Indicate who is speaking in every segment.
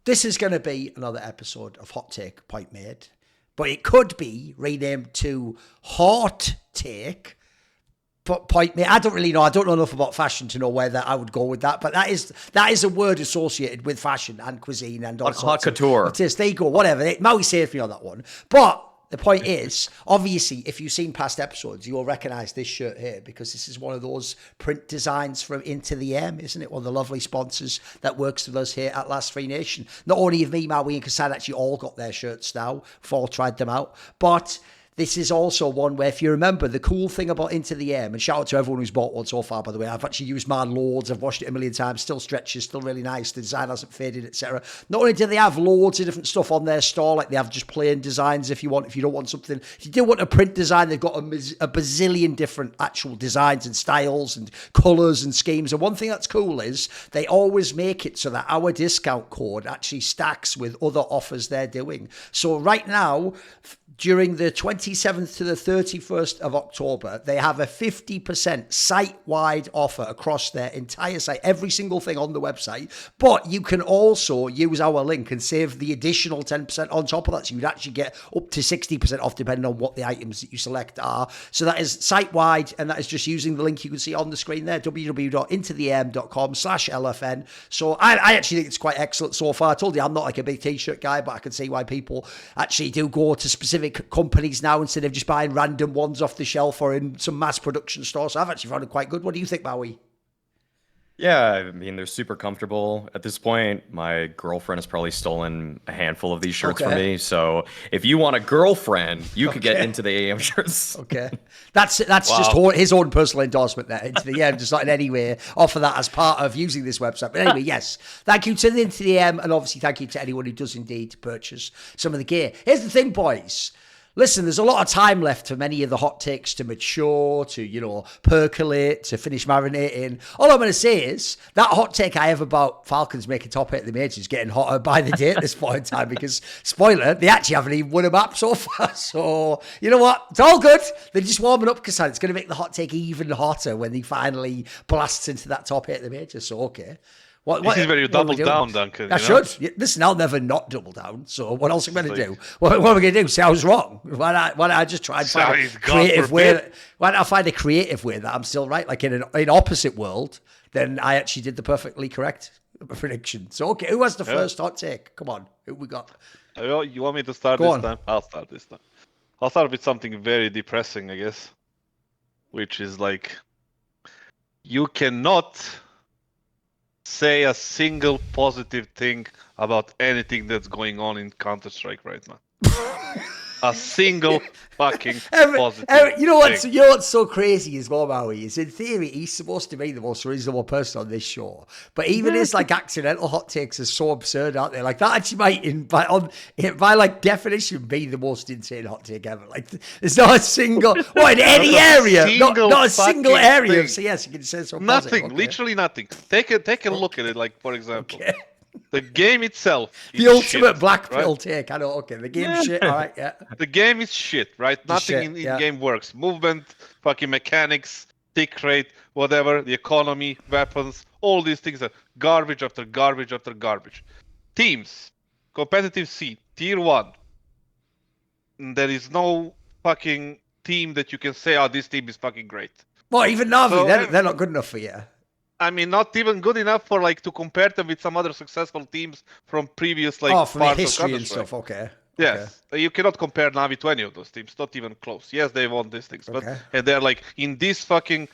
Speaker 1: this is going to be another episode of Hot Take Point Made, but it could be renamed to Hot Take Point Made. I don't really know. I don't know enough about fashion to know whether I would go with that, but that is a word associated with fashion and cuisine and all sorts
Speaker 2: hot couture.
Speaker 1: Of there you go, whatever. Maui saved me on that one. But the point is, obviously, if you've seen past episodes, you will recognise this shirt here because this is one of those print designs from Into the Air, isn't it? One of the lovely sponsors that works with us here at Last Free Nation. Not only have me, Maui, and kassad actually all got their shirts now. We've all tried them out. But this is also one where, if you remember, the cool thing about Into the Air, and shout out to everyone who's bought one so far, by the way. I've actually used mine loads. I've washed it a million times. Still stretches, still really nice. The design hasn't faded, etc. Not only do they have loads of different stuff on their store, like they have just plain designs if you don't want something. If you do want a print design, they've got a bazillion different actual designs and styles and colours and schemes. And one thing that's cool is they always make it so that our discount code actually stacks with other offers they're doing. So right now, during the 27th to the 31st of October, they have a 50% site-wide offer across their entire site, every single thing on the website. But you can also use our link and save the additional 10% on top of that. So you'd actually get up to 60% off depending on what the items that you select are. So that is site-wide, and that is just using the link you can see on the screen there, www.intotheam.com/LFN. So I actually think it's quite excellent so far. I told you I'm not like a big t-shirt guy, but I can see why people actually do go to specific companies now instead of just buying random ones off the shelf or in some mass production store. So I've actually found it quite good. What do you think, Maui?
Speaker 2: Yeah, I mean, they're super comfortable. At this point, my girlfriend has probably stolen a handful of these shirts from me. So if you want a girlfriend, you could get Into the AM shirts.
Speaker 1: Okay. That's just his own personal endorsement there. Into the AM does not in any way offer that as part of using this website. But anyway, yes. Thank you to the Into the AM, and obviously thank you to anyone who does indeed purchase some of the gear. Here's the thing, boys. Listen, there's a lot of time left for many of the hot takes to mature, to, percolate, to finish marinating. All I'm going to say is that hot take I have about Falcons making top 8 of the majors is getting hotter by the day at this point in time because, spoiler, they actually haven't even won a map so far. So, you know what? It's all good. They're just warming up, kassad. It's going to make the hot take even hotter when he finally blasts into that top 8 of the majors. So, okay.
Speaker 3: This is where you double down, Duncan.
Speaker 1: I should. Listen, I'll never not double down. So what else am I going to do? What am I going to do? Say I was wrong? Why don't I just try and find a creative way? Why don't I find a creative way that I'm still right? Like in an opposite world, then I actually did the perfectly correct prediction. So, okay, who has the first hot take? Come on, who we got?
Speaker 3: You want me to start this time? I'll start this time. I'll start with something very depressing, I guess, which is like, you cannot say a single positive thing about anything that's going on in Counter-Strike right now. A single fucking positive
Speaker 1: you know what's so crazy as well, Maui, is in theory he's supposed to be the most reasonable person on this show, but even his like accidental hot takes are so absurd, aren't they? Like that actually might by like definition be the most insane hot take ever. Like there's not a single in any area, not a single area of CS you can say so
Speaker 3: nothing,
Speaker 1: positive.
Speaker 3: Literally nothing. Take a look at it, like for example.
Speaker 1: Okay.
Speaker 3: The game itself is
Speaker 1: the ultimate
Speaker 3: shit,
Speaker 1: black pill
Speaker 3: right?
Speaker 1: take. I know. Okay, the game's shit. All right, yeah.
Speaker 3: The game is shit, right? Nothing in game works. Movement, fucking mechanics, tick rate, whatever. The economy, weapons, all these things are garbage after garbage after garbage. Teams, competitive C, tier 1. There is no fucking team that you can say, oh, this team is fucking great.
Speaker 1: Well, even Na'Vi, they're not good enough for you.
Speaker 3: I mean, not even good enough for like to compare them with some other successful teams from previous like
Speaker 1: from the history and stuff. Okay.
Speaker 3: Yes, you cannot compare Na'Vi to any of those teams. Not even close. Yes, they won these things, but and they're like in this fucking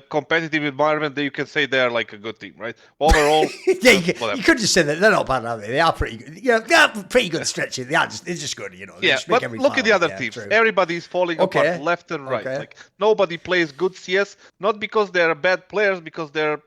Speaker 3: competitive environment that you can say they're like a good team, right? Overall,
Speaker 1: you could just say that they're not bad, are they? They are pretty good. Yeah, they're pretty good stretching. They're just good, you know.
Speaker 3: Yeah, but look at the other teams. True. Everybody's falling apart left and right. Like nobody plays good CS, not because they're bad players, because they're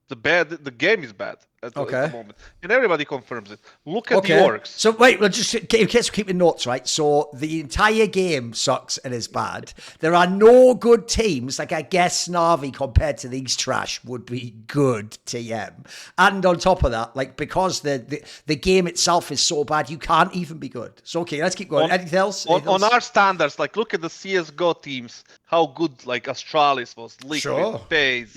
Speaker 3: the game is bad at the moment, and everybody confirms it. Look at the orgs.
Speaker 1: So wait, well, just in case we're keeping notes, right? So the entire game sucks and is bad. There are no good teams. Like I guess Na'Vi compared to these trash would be good TM. And on top of that, like because the game itself is so bad, you can't even be good. So okay, let's keep going. Anything else?
Speaker 3: On our standards, like look at the CS:GO teams. How good like Astralis was, Liquid, FaZe,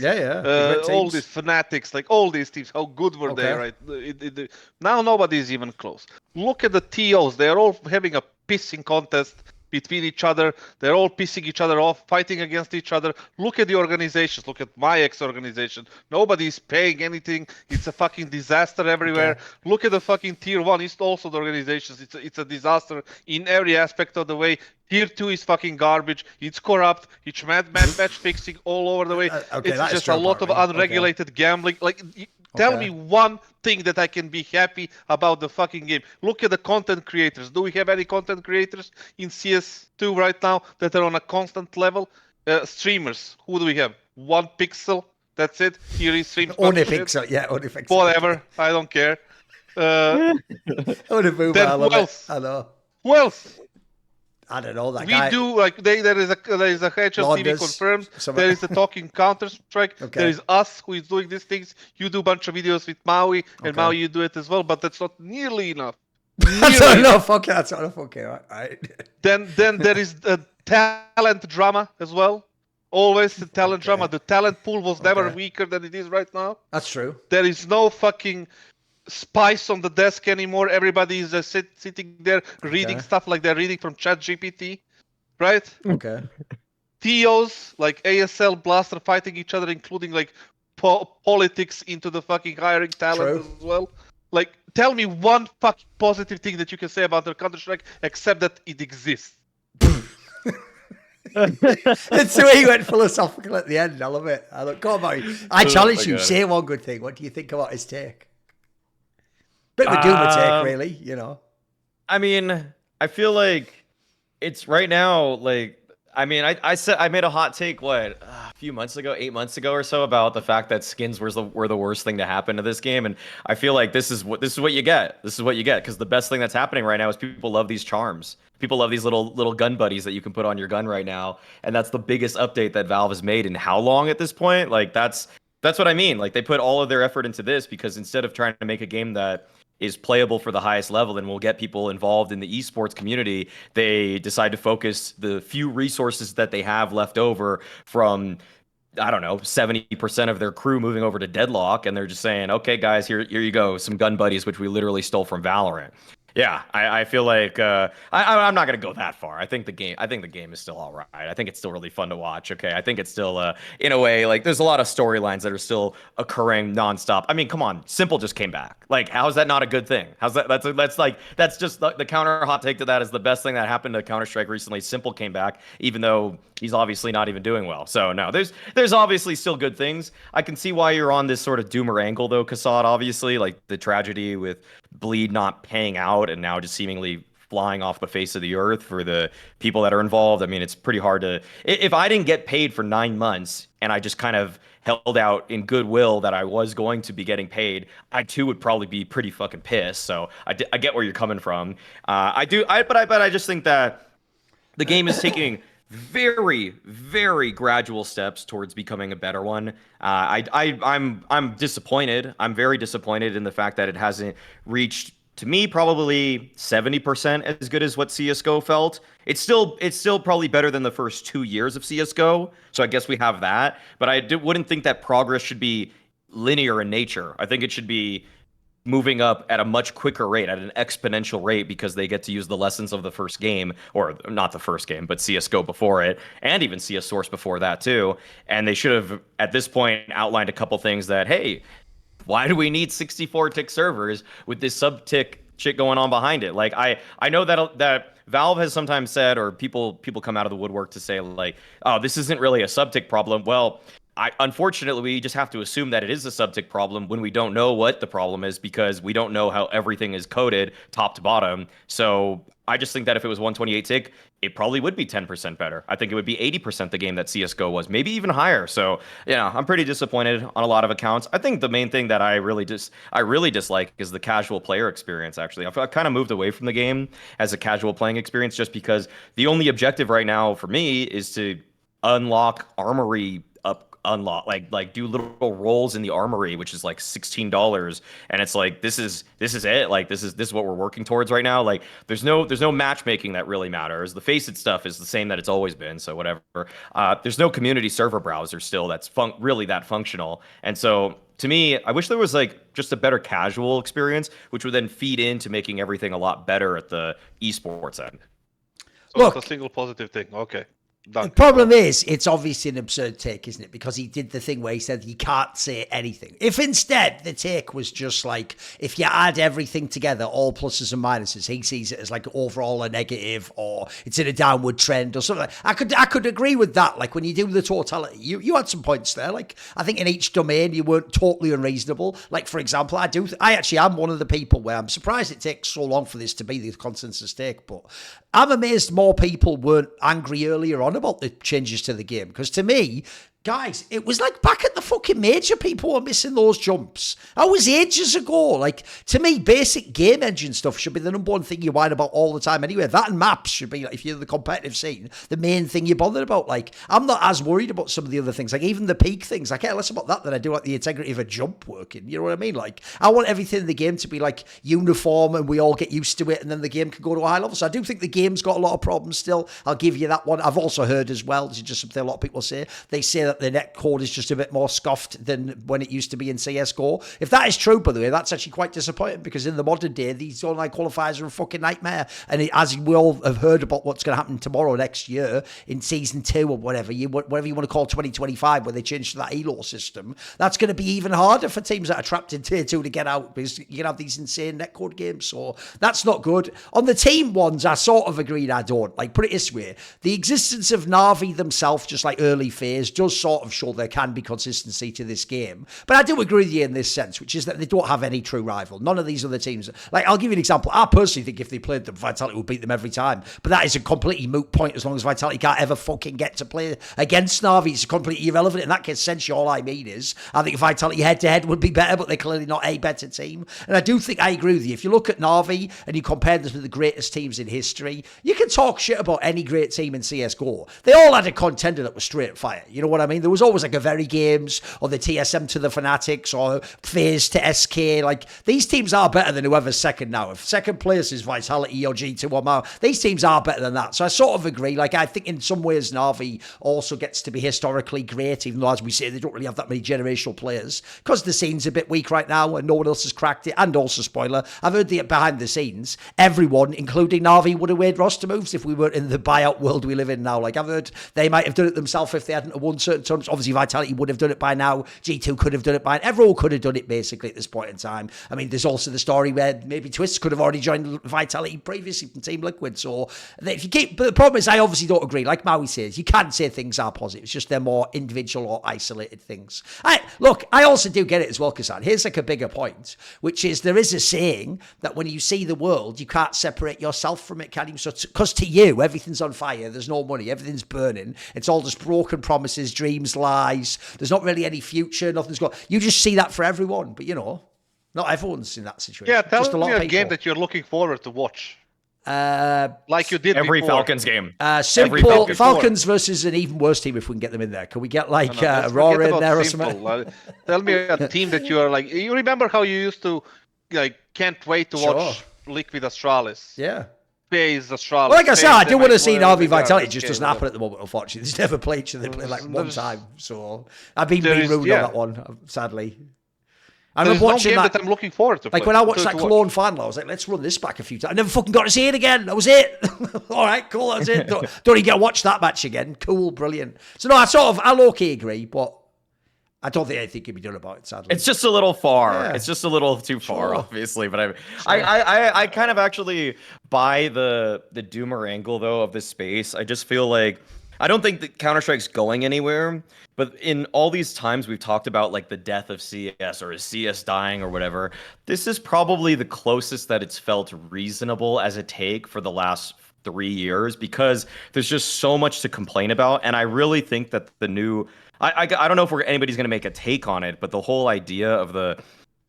Speaker 1: all
Speaker 3: these Fanatics, like all these teams. How good good were they, right? Now nobody's even close. Look at the TOs. They're all having a pissing contest between each other. They're all pissing each other off, fighting against each other. Look at the organizations. Look at my ex-organization. Nobody's paying anything. It's a fucking disaster everywhere. Look at the fucking Tier 1. It's also the organizations. It's a disaster in every aspect of the way. Tier 2 is fucking garbage. It's corrupt. It's match fixing all over the way. It's just a lot of unregulated gambling. Like, tell me one thing that I can be happy about the fucking game. Look at the content creators. Do we have any content creators in CS2 right now that are on a constant level? Streamers. Who do we have? 1Pixel. That's it. Here is streams.
Speaker 1: Only Pixel. Yeah, only Pixel.
Speaker 3: Whatever. I don't care.
Speaker 1: Only Boomer.
Speaker 3: Then who else?
Speaker 1: I know.
Speaker 3: Who else?
Speaker 1: I don't know that
Speaker 3: we
Speaker 1: guy.
Speaker 3: do like there is a HLTV confirmed. There is the talking Counter-Strike. There is us who is doing these things. You do a bunch of videos with Maui, and Maui you do it as well, but that's not nearly enough.
Speaker 1: That's not enough. Okay, that's not enough. Okay, right.
Speaker 3: Then there is the talent drama as well. Always the talent drama. The talent pool was never weaker than it is right now.
Speaker 1: That's true.
Speaker 3: There is no fucking spice on the desk anymore. Everybody is sitting there reading stuff like they're reading from ChatGPT, right?
Speaker 1: Okay.
Speaker 3: TOs like ASL, Blaster fighting each other, including like politics into the fucking hiring talent as well. Like, tell me one fucking positive thing that you can say about the Counter-Strike except that it exists.
Speaker 1: It's the way you went philosophical at the end. I love it. Go on, I challenge you. Say one good thing. What do you think about his take? Bit of a doomer take, really, you know.
Speaker 2: I mean, I feel like it's right now, like, I mean, I made a hot take, a few months ago, 8 months ago or so, about the fact that skins were the worst thing to happen to this game, and I feel like this is what you get. This is what you get, because the best thing that's happening right now is people love these charms. People love these little gun buddies that you can put on your gun right now, and that's the biggest update that Valve has made in how long at this point? Like, that's what I mean. Like, they put all of their effort into this because instead of trying to make a game that is playable for the highest level and will get people involved in the esports community, they decide to focus the few resources that they have left over from, I don't know, 70% of their crew moving over to Deadlock, and they're just saying, okay, guys, here you go, some gun buddies, which we literally stole from Valorant. Yeah, I feel like I'm not gonna go that far. I think the game is still all right. I think it's still really fun to watch. Okay, I think it's still in a way, like, there's a lot of storylines that are still occurring nonstop. I mean, come on, Simple just came back. Like, how is that not a good thing? How's that? That's just the counter hot take to that is the best thing that happened to Counter-Strike recently. Simple came back, even though he's obviously not even doing well. So no, there's obviously still good things. I can see why you're on this sort of doomer angle though, kassad. Obviously, like the tragedy with Bleed not paying out and now just seemingly flying off the face of the earth for the people that are involved. I mean, it's pretty hard to... If I didn't get paid for 9 months and I just kind of held out in goodwill that I was going to be getting paid, I too would probably be pretty fucking pissed. So I get where you're coming from. But I just think that the game is taking very, very gradual steps towards becoming a better one. I'm disappointed. I'm very disappointed in the fact that it hasn't reached, to me, probably 70% as good as what CSGO felt. It's still probably better than the first 2 years of CSGO. So I guess we have that. But I wouldn't think that progress should be linear in nature. I think it should be moving up at a much quicker rate, at an exponential rate, because they get to use the lessons of the first game, or not the first game, but CSGO before it, and even CS Source before that too. And they should have, at this point, outlined a couple things that, hey, why do we need 64-tick servers with this sub-tick shit going on behind it? Like, I know that Valve has sometimes said, or people come out of the woodwork to say, like, oh, this isn't really a sub-tick problem. Well, unfortunately, we just have to assume that it is a sub-tick problem when we don't know what the problem is, because we don't know how everything is coded top to bottom. So I just think that if it was 128-tick, it probably would be 10% better. I think it would be 80% the game that CSGO was, maybe even higher. So yeah, I'm pretty disappointed on a lot of accounts. I think the main thing that I really dislike is the casual player experience. Actually, I've kind of moved away from the game as a casual playing experience, just because the only objective right now for me is to unlock armory unlock, like do little rolls in the armory, which is like $16, and it's like this is it, like this is what we're working towards right now. Like there's no matchmaking that really matters. The Faceit stuff is the same that it's always been, so whatever. There's no community server browser still that's really that functional, and so to me, I wish there was like just a better casual experience, which would then feed into making everything a lot better at the esports end.
Speaker 3: So look, it's a single positive thing. Okay.
Speaker 1: The problem is, it's obviously an absurd take, isn't it? Because he did the thing where he said you can't say anything. If instead the take was just like, if you add everything together, all pluses and minuses, he sees it as like overall a negative, or it's in a downward trend or something. I could agree with that. Like when you do the totality, you had some points there. Like I think in each domain you weren't totally unreasonable. Like for example, I actually am one of the people where I'm surprised it takes so long for this to be the consensus take, but I'm amazed more people weren't angry earlier on about the changes to the game. Because to me, guys, it was like back at the fucking major, people were missing those jumps. That was ages ago. Like, to me, basic game engine stuff should be the number one thing you whine about all the time anyway. That and maps should be, like, if you're in the competitive scene, the main thing you're bothered about. Like, I'm not as worried about some of the other things. Like, even the peak things, I care less about that than I do like the integrity of a jump working. You know what I mean? Like, I want everything in the game to be, like, uniform and we all get used to it and then the game can go to a high level. So I do think the game's got a lot of problems still. I'll give you that one. I've also heard as well, this is just something a lot of people say, they say that the net code is just a bit more scuffed than when it used to be in CSGO. If that is true, by the way, that's actually quite disappointing, because in the modern day, these online qualifiers are a fucking nightmare. And as we all have heard about what's going to happen tomorrow, next year, in Season 2 or whatever you want to call 2025, where they change to that ELO system, that's going to be even harder for teams that are trapped in Tier 2 to get out, because you can have these insane netcode games. So that's not good. On the team ones, I sort of agreed I don't. Like, put it this way, the existence of Na'Vi themselves, just like early FaZe, does sort of show there can be consistency to this game. But I do agree with you in this sense, which is that they don't have any true rival. None of these other teams. Like, I'll give you an example. I personally think if they played them, Vitality would beat them every time. But that is a completely moot point as long as Vitality can't ever fucking get to play against Na'Vi. It's completely irrelevant. In that case, essentially, all I mean is I think Vitality head-to-head would be better, but they're clearly not a better team. And I do think I agree with you. If you look at Na'Vi and you compare them to the greatest teams in history, you can talk shit about any great team in CSGO. They all had a contender that was straight fire. You know what I mean? There was always like a very games, or the TSM to the Fanatics, or FaZe to SK. Like, these teams are better than whoever's second now. If second place is Vitality or G2 or MOUZ, these teams are better than that. So I sort of agree. Like, I think in some ways Na'Vi also gets to be historically great, even though, as we say, they don't really have that many generational players, because the scene's a bit weak right now and no one else has cracked it. And also, spoiler, I've heard the behind the scenes, everyone, including Na'Vi, would have made roster moves if we were in the buyout world we live in now. Like, I've heard they might have done it themselves if they hadn't won certain terms. Obviously, Vitality would have done it by now. G2 could have done it by now. Everyone could have done it basically at this point in time. I mean, there's also the story where maybe Twist could have already joined Vitality previously from Team Liquid. So if you keep, but the problem is, I obviously don't agree. Like Maui says, you can say things are positive. It's just they're more individual or isolated things. Look, I also do get it as well, kassad. Here's like a bigger point, which is there is a saying that when you see the world, you can't separate yourself from it, can you? So, because to you, everything's on fire. There's no money. Everything's burning. It's all just broken promises, dreams, lies. There's not really any future. Nothing's got. You just see that for everyone, but you know, not everyone's in that situation.
Speaker 3: Yeah, tell
Speaker 1: just
Speaker 3: me a game that you're looking forward to watch. Like you did
Speaker 2: every
Speaker 3: before.
Speaker 2: Falcons game.
Speaker 1: Simple Falcons versus an even worse team if we can get them in there. Can we get like Aurora in there or something?
Speaker 3: Tell me a team that you are like. You remember how you used to like can't wait to watch Liquid Astralis?
Speaker 1: Yeah.
Speaker 3: FaZe Astralis.
Speaker 1: Well, like I said, I do want to see Na'Vi Vitality. It just doesn't happen at the moment, unfortunately. They've never played each other. They played like one time. So I've been ruined on that one, sadly. I remember watching
Speaker 3: that I'm looking forward to.
Speaker 1: Like when I watched that Cologne final, I was like, let's run this back a few times. I never fucking got to see it again. That was it. All right, cool. That's it. Don't even get to watch that match again. Cool, brilliant. So no, I low-key agree, but I don't think anything can be done about it, sadly.
Speaker 2: It's just a little far.
Speaker 1: Yeah.
Speaker 2: It's just a little too far, obviously. But I kind of actually buy the doomer angle, though, of this space. I just feel like I don't think that Counter-Strike's going anywhere. But in all these times we've talked about like the death of CS or CS dying or whatever, this is probably the closest that it's felt reasonable as a take for the last 3 years, because there's just so much to complain about. And I really think that the new... I don't know if anybody's going to make a take on it, but the whole idea of the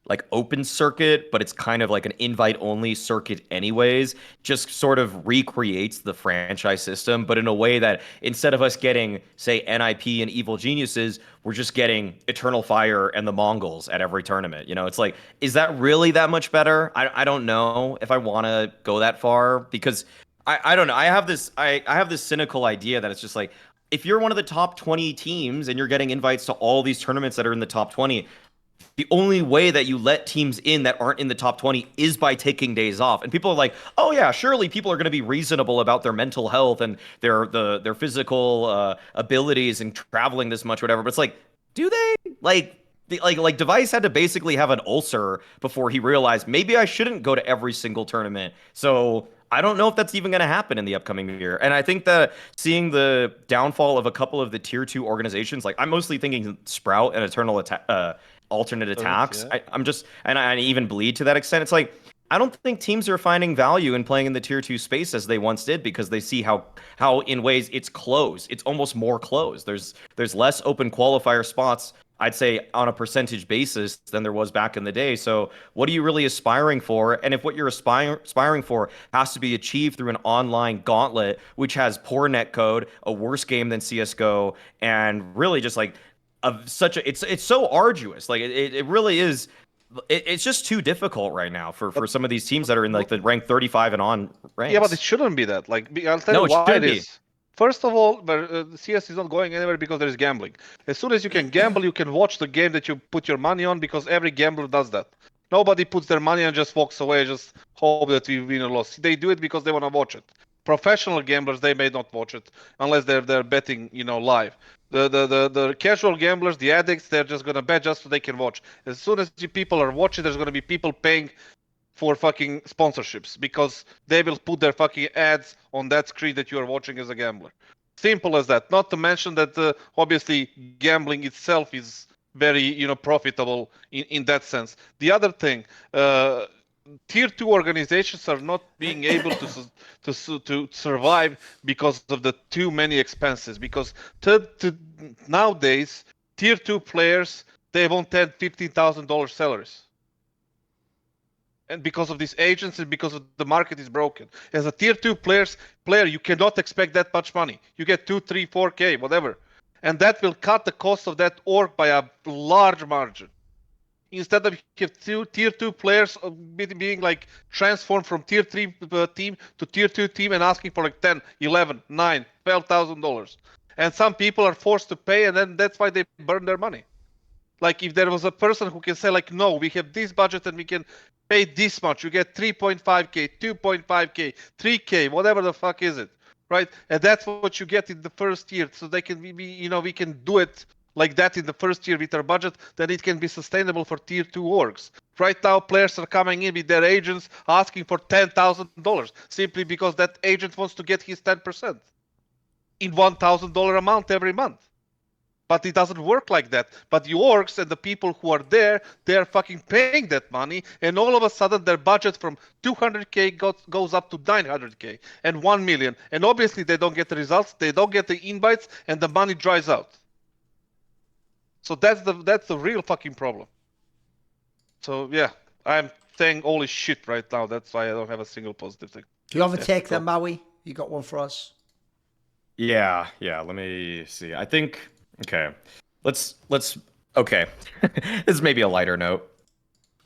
Speaker 2: like open circuit, but it's kind of like an invite only circuit anyways, just sort of recreates the franchise system, but in a way that instead of us getting, say, NIP and Evil Geniuses, we're just getting Eternal Fire and the MongolZ at every tournament. You know, it's like, is that really that much better? I don't know if I want to go that far, because I don't know. I have this cynical idea that it's just like, if you're one of the top 20 teams and you're getting invites to all these tournaments that are in the top 20, the only way that you let teams in that aren't in the top 20 is by taking days off. And people are like, oh yeah, surely people are going to be reasonable about their mental health and their physical abilities and traveling this much, whatever. But it's like, do they? Like Device had to basically have an ulcer before he realized maybe I shouldn't go to every single tournament. So I don't know if that's even going to happen in the upcoming year. And I think that seeing the downfall of a couple of the tier 2 organizations, like I'm mostly thinking Sprout and Alternate Attacks.
Speaker 3: Yeah.
Speaker 2: I'm just, and I even Bleed to that extent. It's like, I don't think teams are finding value in playing in the tier 2 space as they once did, because they see how in ways it's closed. It's almost more closed. There's less open qualifier spots, I'd say, on a percentage basis than there was back in the day. So what are you really aspiring for? And if what you're aspiring for has to be achieved through an online gauntlet, which has poor netcode, a worse game than CSGO, and really just like it's so arduous. Like it really is. It's just too difficult right now for some of these teams that are in like the rank 35 and on ranks.
Speaker 3: Yeah, but it shouldn't be that. Like, I'll tell
Speaker 2: No,
Speaker 3: you why
Speaker 2: it shouldn't
Speaker 3: it
Speaker 2: be.
Speaker 3: is. First of all, CS is not going anywhere because there's gambling. As soon as you can gamble, you can watch the game that you put your money on, because every gambler does that. Nobody puts their money and just walks away, just hope that we win or lose. They do it because they want to watch it. Professional gamblers, they may not watch it unless they're betting, live. The casual gamblers, the addicts, they're just gonna bet just so they can watch. As soon as people are watching, there's gonna be people paying for fucking sponsorships, because they will put their fucking ads on that screen that you are watching as a gambler. Simple as that. Not to mention that obviously gambling itself is very profitable in that sense. The other thing, tier 2 organizations are not being able to survive because of the too many expenses. Because nowadays, tier 2 players, they want $10,000-$15,000 salaries. And because of these agents and because of the market is broken. As a tier 2 player, you cannot expect that much money. You get 2, 3, 4K, whatever. And that will cut the cost of that org by a large margin. Instead of tier 2 players being like transformed from tier 3 team to tier 2 team and asking for like 10, 11, 9, $12,000. And some people are forced to pay, and then that's why they burn their money. Like, if there was a person who can say like, no, we have this budget and we can pay this much, you get 3.5K, 2.5K, 3K, whatever the fuck is it, right? And that's what you get in the first year. So they can we can do it like that in the first year with our budget, then it can be sustainable for tier 2 orgs. Right now, players are coming in with their agents asking for $10,000 simply because that agent wants to get his 10% in $1,000 amount every month. But it doesn't work like that. But the orgs and the people who are there, they're fucking paying that money, and all of a sudden their budget from 200K goes up to 900K and 1 million. And obviously they don't get the results, they don't get the invites, and the money dries out. So that's the real fucking problem. So yeah, I'm saying holy shit right now. That's why I don't have a single positive thing.
Speaker 1: Do you have a take then, Maui? You got one for us?
Speaker 2: Yeah. Let me see. I think. Okay, let's. Okay, this is maybe a lighter note.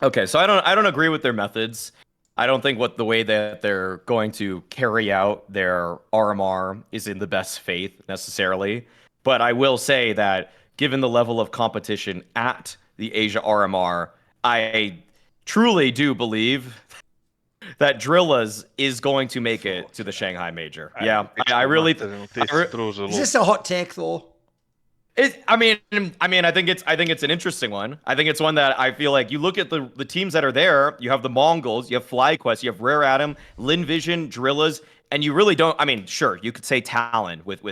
Speaker 2: Okay, so I don't agree with their methods. I don't think the way that they're going to carry out their RMR is in the best faith necessarily. But I will say that given the level of competition at the Asia RMR, I truly do believe that DRILLAZ is going to make it to the Shanghai Major. Yeah, I really.
Speaker 1: Is this a hot take though?
Speaker 2: I mean, I think it's an interesting one. I think it's one that I feel like you look at the teams that are there. You have the MongolZ, you have FlyQuest, you have Rare Atom, LinVision, DRILLAZ, and you really don't. I mean, sure, you could say Talon with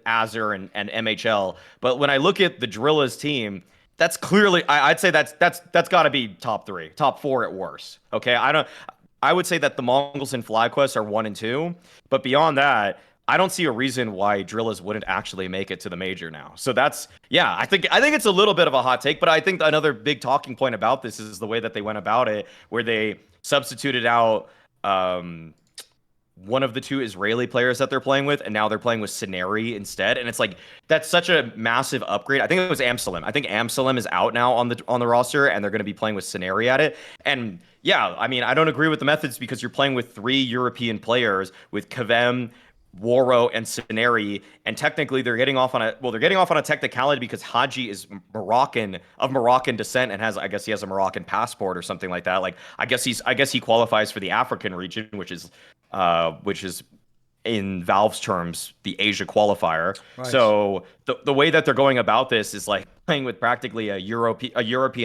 Speaker 2: Azure and MHL, but when I look at the DRILLAZ team, that's clearly I'd say that's got to be top 3, top 4 at worst. Okay, I would say that the MongolZ and FlyQuest are 1 and 2, but beyond that, I don't see a reason why DRILLAZ wouldn't actually make it to the major now. So that's, yeah, I think it's a little bit of a hot take, but I think another big talking point about this is the way that they went about it, where they substituted out one of the two Israeli players that they're playing with, and now they're playing with Sineri instead. And it's like, that's such a massive upgrade. I think it was Amsalem. I think Amsalem is out now on the roster, and they're going to be playing with Sineri at it. And yeah, I mean, I don't agree with the methods because you're playing with 3 European players with Kavem, Woro, and Sineri, and technically they're getting off on a technicality because Haji is of Moroccan descent and I guess he has a Moroccan passport or something like that. Like I guess he qualifies for the African region, which is in Valve's terms the Asia qualifier. Right. So the way that they're going about this is like playing with practically a European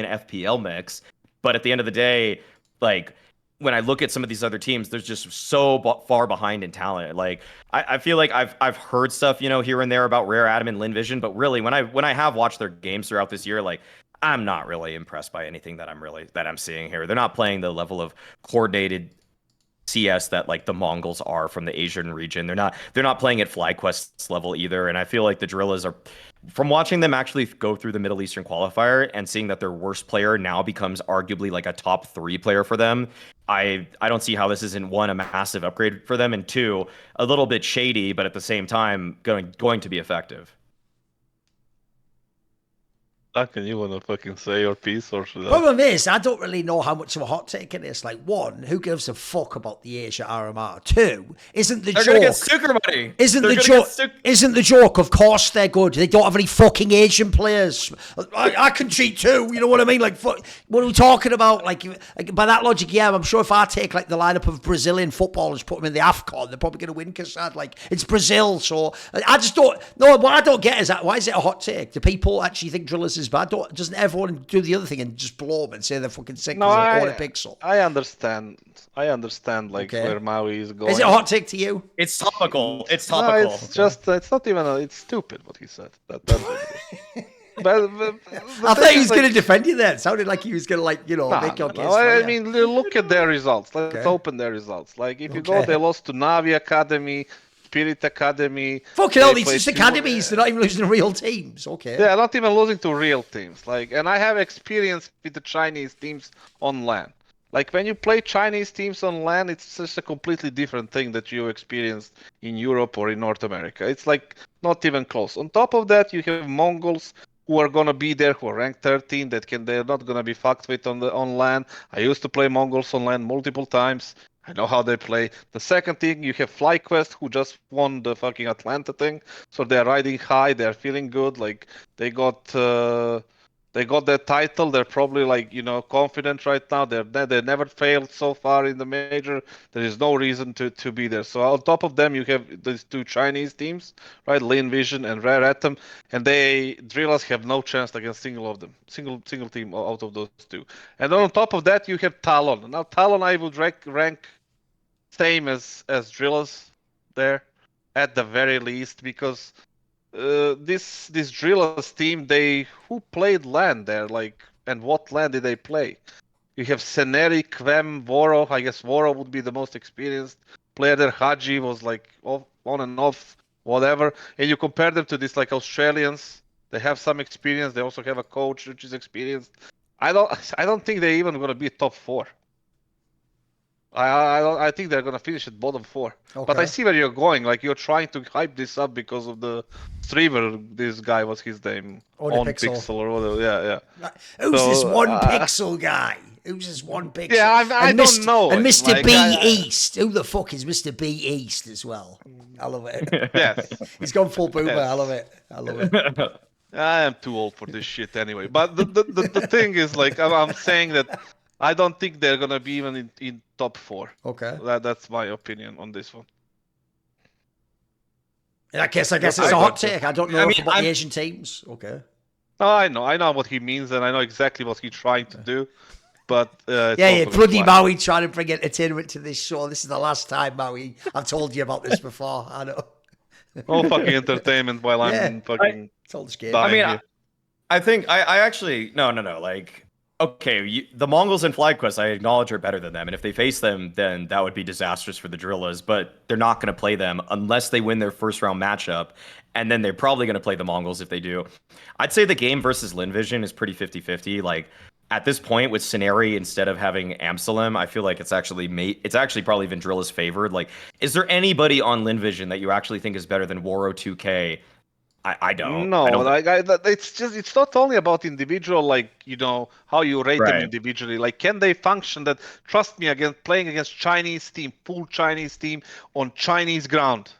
Speaker 2: FPL mix, but at the end of the day, like, when I look at some of these other teams, they're just so far behind in talent. Like I feel like I've heard stuff, here and there about Rare Adam and Lin Vision, but really when I have watched their games throughout this year, like I'm not really impressed by anything that I'm seeing here. They're not playing the level of coordinated CS that like the Mongols are from the Asian region. They're not playing at FlyQuest's level either. And I feel like the DRILLAZ are, from watching them actually go through the Middle Eastern qualifier and seeing that their worst player now becomes arguably like a top 3 player for them, I don't see how this isn't, 1, a massive upgrade for them, and 2, a little bit shady, but at the same time going to be effective.
Speaker 3: Duncan, you want to fucking say your piece, or should I?
Speaker 1: Problem is, I don't really know how much of a hot take it is. Like, 1, who gives a fuck about the Asia RMR? 2, isn't the
Speaker 2: they're
Speaker 1: joke?
Speaker 2: Gonna get Sucre money.
Speaker 1: Isn't the joke? Of course they're good. They don't have any fucking Asian players. I can cheat too. You know what I mean? Like, what are we talking about? Like by that logic, yeah, I'm sure if I take like the lineup of Brazilian footballers, put them in the AFCON, they're probably going to win. Kassad, like, it's Brazil, so I just don't. No, what I don't get is that why is it a hot take? Do people actually think DRILLAZ is bad? Doesn't everyone do the other thing and just blow them and say they're fucking sick because they own a pixel?
Speaker 3: I understand. Like where Maui is going.
Speaker 1: Is it a hot take to you?
Speaker 2: It's topical. It's topical.
Speaker 3: No, it's just. It's not even. It's stupid what he said. That's what it is. But
Speaker 1: I thought he was going to defend you there. It sounded like he was going to, make your case.
Speaker 3: I mean, look at their results. Let's open their results. Like, if you go, they lost to Navi Academy, Spirit Academy.
Speaker 1: Fucking hell, these just academies. They're not even losing to real teams. Okay.
Speaker 3: They're not even losing to real teams. Like, and I have experience with the Chinese teams on LAN. Like, when you play Chinese teams on LAN, it's just a completely different thing that you experienced in Europe or in North America. It's like not even close. On top of that, you have Mongols who are gonna be there, who are ranked 13, they're not gonna be fucked with on LAN. I used to play Mongols on LAN multiple times. I know how they play. The second thing, you have FlyQuest, who just won the fucking Atlanta thing, so they're riding high. They're feeling good. Like, they got their title. They're probably like, confident right now. They never failed so far in the major. There is no reason to be there. So on top of them, you have these 2 Chinese teams, right? Lin Vision and Rare Atom, and DRILLAZ have no chance against single of them, single team out of those 2. And then on top of that, you have Talon. Now Talon, I would rank same as DRILLAZ there, at the very least, because this DRILLAZ team, who played LAN there, like, and what LAN did they play? You have Seneri, Kvem, Voro. I guess Voro would be the most experienced player there. Haji was like on and off, whatever. And you compare them to these like Australians. They have some experience. They also have a coach which is experienced. I don't think they're even gonna be top 4. I think they're gonna finish at bottom 4. Okay. But I see where you're going. Like, you're trying to hype this up because of the streamer. This guy, what's his name?
Speaker 1: On
Speaker 3: Pixel or whatever. Yeah.
Speaker 1: Who's this one pixel guy? Who's this one pixel?
Speaker 3: Yeah, I don't know.
Speaker 1: And Mr. B East. Who the fuck is Mr. B East as well? I love it.
Speaker 3: Yes.
Speaker 1: He's gone full boomer. Yes. I love it.
Speaker 3: I am too old for this shit anyway. But the thing is, like, I'm saying that I don't think they're gonna be even in top 4.
Speaker 1: Okay.
Speaker 3: That's my opinion on this one.
Speaker 1: I guess it's a hot take. I don't know about the Asian teams. Okay.
Speaker 3: Oh, I know what he means, and I know exactly what he's trying to do. But
Speaker 1: bloody Maui trying to bring entertainment to this show. This is the last time, Maui. I've told you about this before. I know.
Speaker 3: All fucking entertainment while I'm fucking.
Speaker 1: It's all this game.
Speaker 2: I mean, I think I actually no. Like, Okay, the Mongols and FlyQuest, I acknowledge, are better than them, and if they face them, then that would be disastrous for the DRILLAZ, but they're not going to play them unless they win their first round matchup, and then they're probably going to play the Mongols if they do. I'd say the game versus Linvision is pretty 50-50. Like, at this point, with Scenery instead of having Amsalem, I feel like it's actually probably even DRILLAZ favored. Like, is there anybody on Linvision that you actually think is better than Waro 2K? I don't.
Speaker 3: No,
Speaker 2: I don't
Speaker 3: it's not only about individual, like, how you rate them
Speaker 2: Right.
Speaker 3: individually. Like, can they function? That, trust me, playing against Chinese team, full Chinese team on Chinese ground,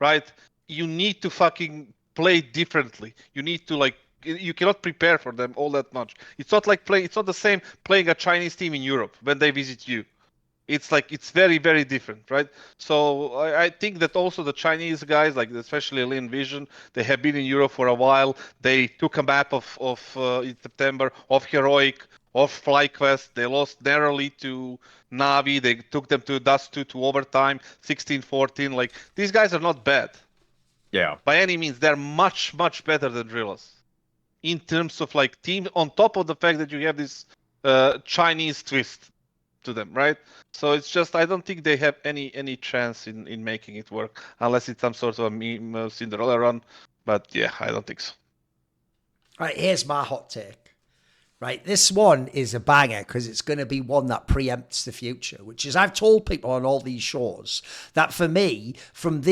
Speaker 3: right? You need to fucking play differently. You need to, like, you cannot prepare for them all that much. It's not the same playing a Chinese team in Europe when they visit you. It's very, very different, right? So I think that also the Chinese guys, like especially Lin Vision, they have been in Europe for a while. They took a map of in September of Heroic, of FlyQuest. They lost narrowly to Navi. They took them to Dust 2 to overtime, 16-14. Like, these guys are not bad.
Speaker 2: Yeah.
Speaker 3: By any means, they're much, much better than DRILLAZ in terms of like team, on top of the fact that you have this Chinese twist to them, right? So it's just, I don't think they have any chance in making it work unless it's some sort of a meme Cinderella run. But yeah, I don't think so.
Speaker 1: All right, here's my hot take. Right, this one is a banger because it's going to be one that preempts the future, which is, I've told people on all these shows that for me, from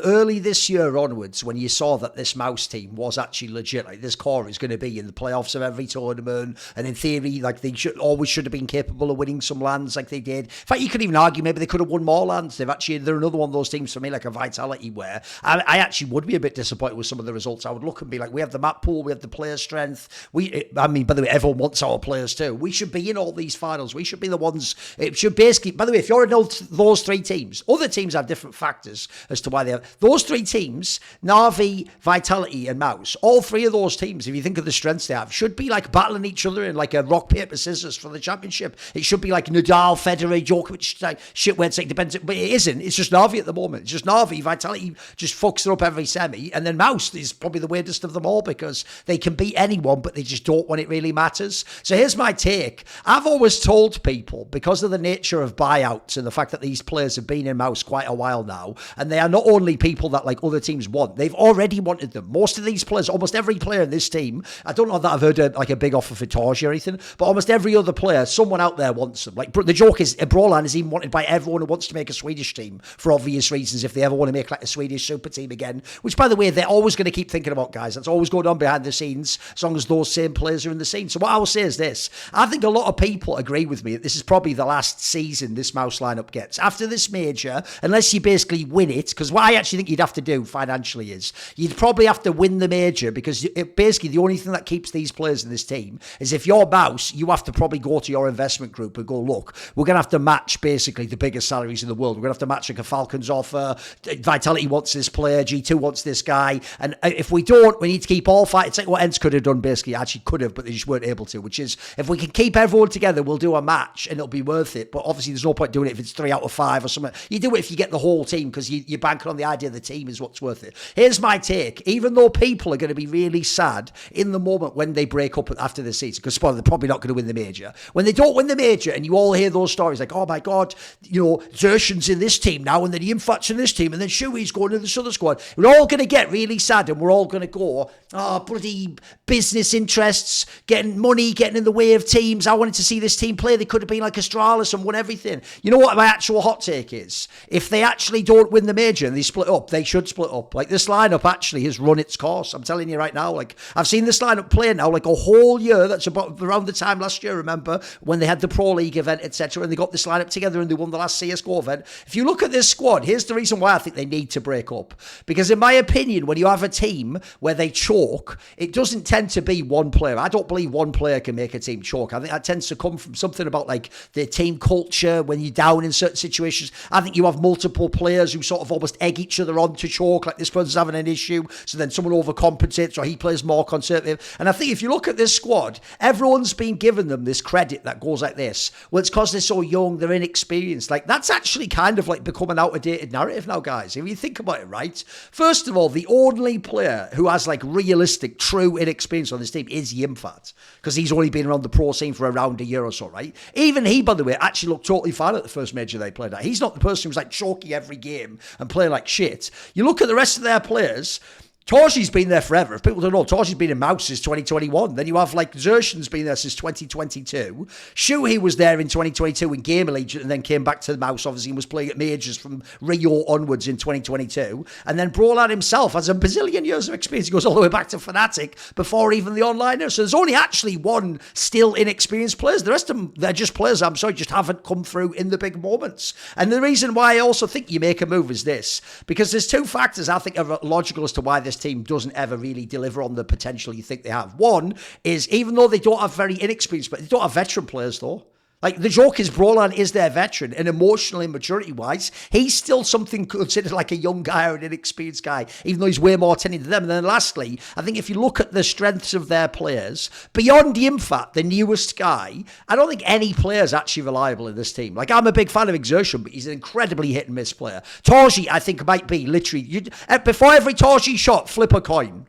Speaker 1: early this year onwards, when you saw that this MOUZ team was actually legit, like this core is going to be in the playoffs of every tournament, and in theory, like they should have been capable of winning some lands like they did. In fact, you could even argue maybe they could have won more lands. They're another one of those teams for me, like a Vitality, where I actually would be a bit disappointed with some of the results. I would look and be like, we have the map pool, we have the player strength. By the way, everyone wants our players too. We should be in all these finals. We should be the ones. It should basically, by the way, if you're in those three teams, other teams have different factors as to why they have. Those three teams, Na'Vi, Vitality, and MOUZ, all three of those teams, if you think of the strengths they have, should be like battling each other in like a rock, paper, scissors for the championship. It should be like Nadal, Federer, Djokovic, like shit where it's like depends, but it isn't. It's just Na'Vi at the moment. It's just Na'Vi. Vitality just fucks it up every semi, and then MOUZ is probably the weirdest of them all because they can beat anyone, but they just don't when it really matters. So here's my take. I've always told people, because of the nature of buyouts and the fact that these players have been in MOUZ quite a while now, and they are not only people that like other teams want, they've already wanted them. Most of these players, almost every player in this team, I don't know that I've heard like a big offer for Torj or anything, but almost every other player, someone out there wants them. Like the joke is, Brolan is even wanted by everyone who wants to make a Swedish team for obvious reasons if they ever want to make like a Swedish super team again, which by the way, they're always going to keep thinking about, guys. That's always going on behind the scenes as long as those same players are in the scene. So what I will say is this. I think a lot of people agree with me that this is probably the last season this MOUZ lineup gets. After this major, unless you basically win it, because what I actually think you'd have to do financially is you'd probably have to win the major, because basically the only thing that keeps these players in this team is if you're MOUZ, you have to probably go to your investment group and go, look, we're going to have to match basically the biggest salaries in the world. We're going to have to match like a Falcons offer. Vitality wants this player. G2 wants this guy. And if we don't, we need to keep all fight. It's like what ENCE could have done basically. Actually could have, but they just weren't able to, which is if we can keep everyone together, we'll do a match and it'll be worth it. But obviously there's no point doing it if it's 3 out of 5 or something. You do it if you get the whole team, because you're banking on the idea of the team is what's worth it. Here's my take. Even though people are going to be really sad in the moment when they break up after the season, because they're probably not going to win the major. When they don't win the major and you all hear those stories like, oh my God, Zershan's in this team now and then Yimfat's in this team and then Shui's going to this other squad. We're all going to get really sad and we're all going to go, oh, bloody business interests, getting money, getting in the way of teams. I wanted to see this team play. They could have been like Astralis and won everything. You know what my actual hot take is? If they actually don't win the major and they split up, they should split up. Like, this lineup actually has run its course. I'm telling you right now. Like, I've seen this lineup play now like a whole year. That's about around the time last year, remember, when they had the Pro League event, etc., and they got this lineup together and they won the last CSGO event. If you look at this squad, here's the reason why I think they need to break up. Because in my opinion, when you have a team where they choke, it doesn't tend to be one player. I don't believe one player can make a team choke. I think that tends to come from something about like the team culture when you're down in certain situations. I think you have multiple players who sort of almost egg each other on to choke, like this person's having an issue, so then someone overcompensates or he plays more conservative. And I think if you look at this squad, everyone's been given them this credit that goes like this. Well, it's because they're so young, they're inexperienced. Like, that's actually kind of like become an outdated narrative now, guys. If you think about it, right? First of all, the only player who has like realistic, true inexperience on this team is Yimfat. because he's only been around the pro scene for around a year or so, right? Even he, by the way, actually looked totally fine at the first major they played at. He's not the person who's like choky every game and playing like shit. You look at the rest of their players. Torji's been there forever. If people don't know, Torji's been in MOUZ since 2021. Then you have like Xertion's been there since 2022. Shuhei was there in 2022 in Gamer League and then came back to the MOUZ, obviously, and was playing at majors from Rio onwards in 2022. And then Brolad himself has a bazillion years of experience. He goes all the way back to Fnatic before even the onliner. So there's only actually one still inexperienced players. The rest of them, they're just players, I'm sorry, just haven't come through in the big moments. And the reason why I also think you make a move is this, because there's two factors I think are logical as to why this team doesn't ever really deliver on the potential you think they have. One is, even though they don't have very inexperienced, but they don't have veteran players though. Like, the joke is Brolad is their veteran, and emotionally, maturity-wise, he's still something considered like a young guy or an inexperienced guy, even though he's way more tenured than them. And then lastly, I think if you look at the strengths of their players, beyond Yimfat, the newest guy, I don't think any player is actually reliable in this team. Like, I'm a big fan of Xertion, but he's an incredibly hit-and-miss player. Torji, I think, might be literally, before every Torji shot, flip a coin.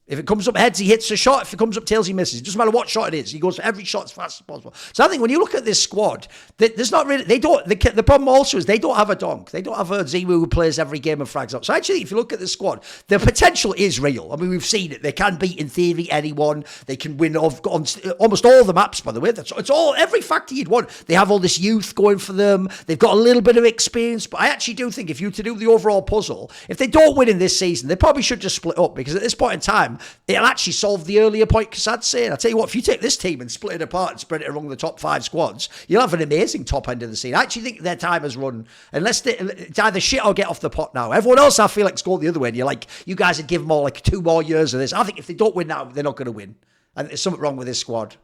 Speaker 1: If it comes up heads, he hits a shot. If it comes up tails, he misses. It doesn't matter what shot it is. He goes for every shot as fast as possible. So I think when you look at this squad, there's not really, they don't, the problem also is they don't have a donk. They don't have a Ziwu who plays every game and frags up. So actually, if you look at the squad, the potential is real. I mean, we've seen it. They can beat, in theory, anyone. They can win on almost all the maps, by the way. It's all, every factor you'd want. They have all this youth going for them. They've got a little bit of experience. But I actually do think if you were to do the overall puzzle, if they don't win in this season, they probably should just split up, because at this point in time, it'll actually solve the earlier point Kassad's saying. I tell you what, if you take this team and split it apart and spread it along the top 5 squads, you'll have an amazing top end of the scene. I actually think their time has run, unless it's either shit or get off the pot now. Everyone else, I feel like, is going the other way, and you're like, you guys would give them all like 2 more years of this. I think if they don't win now, they're not going to win. And there's something wrong with this squad.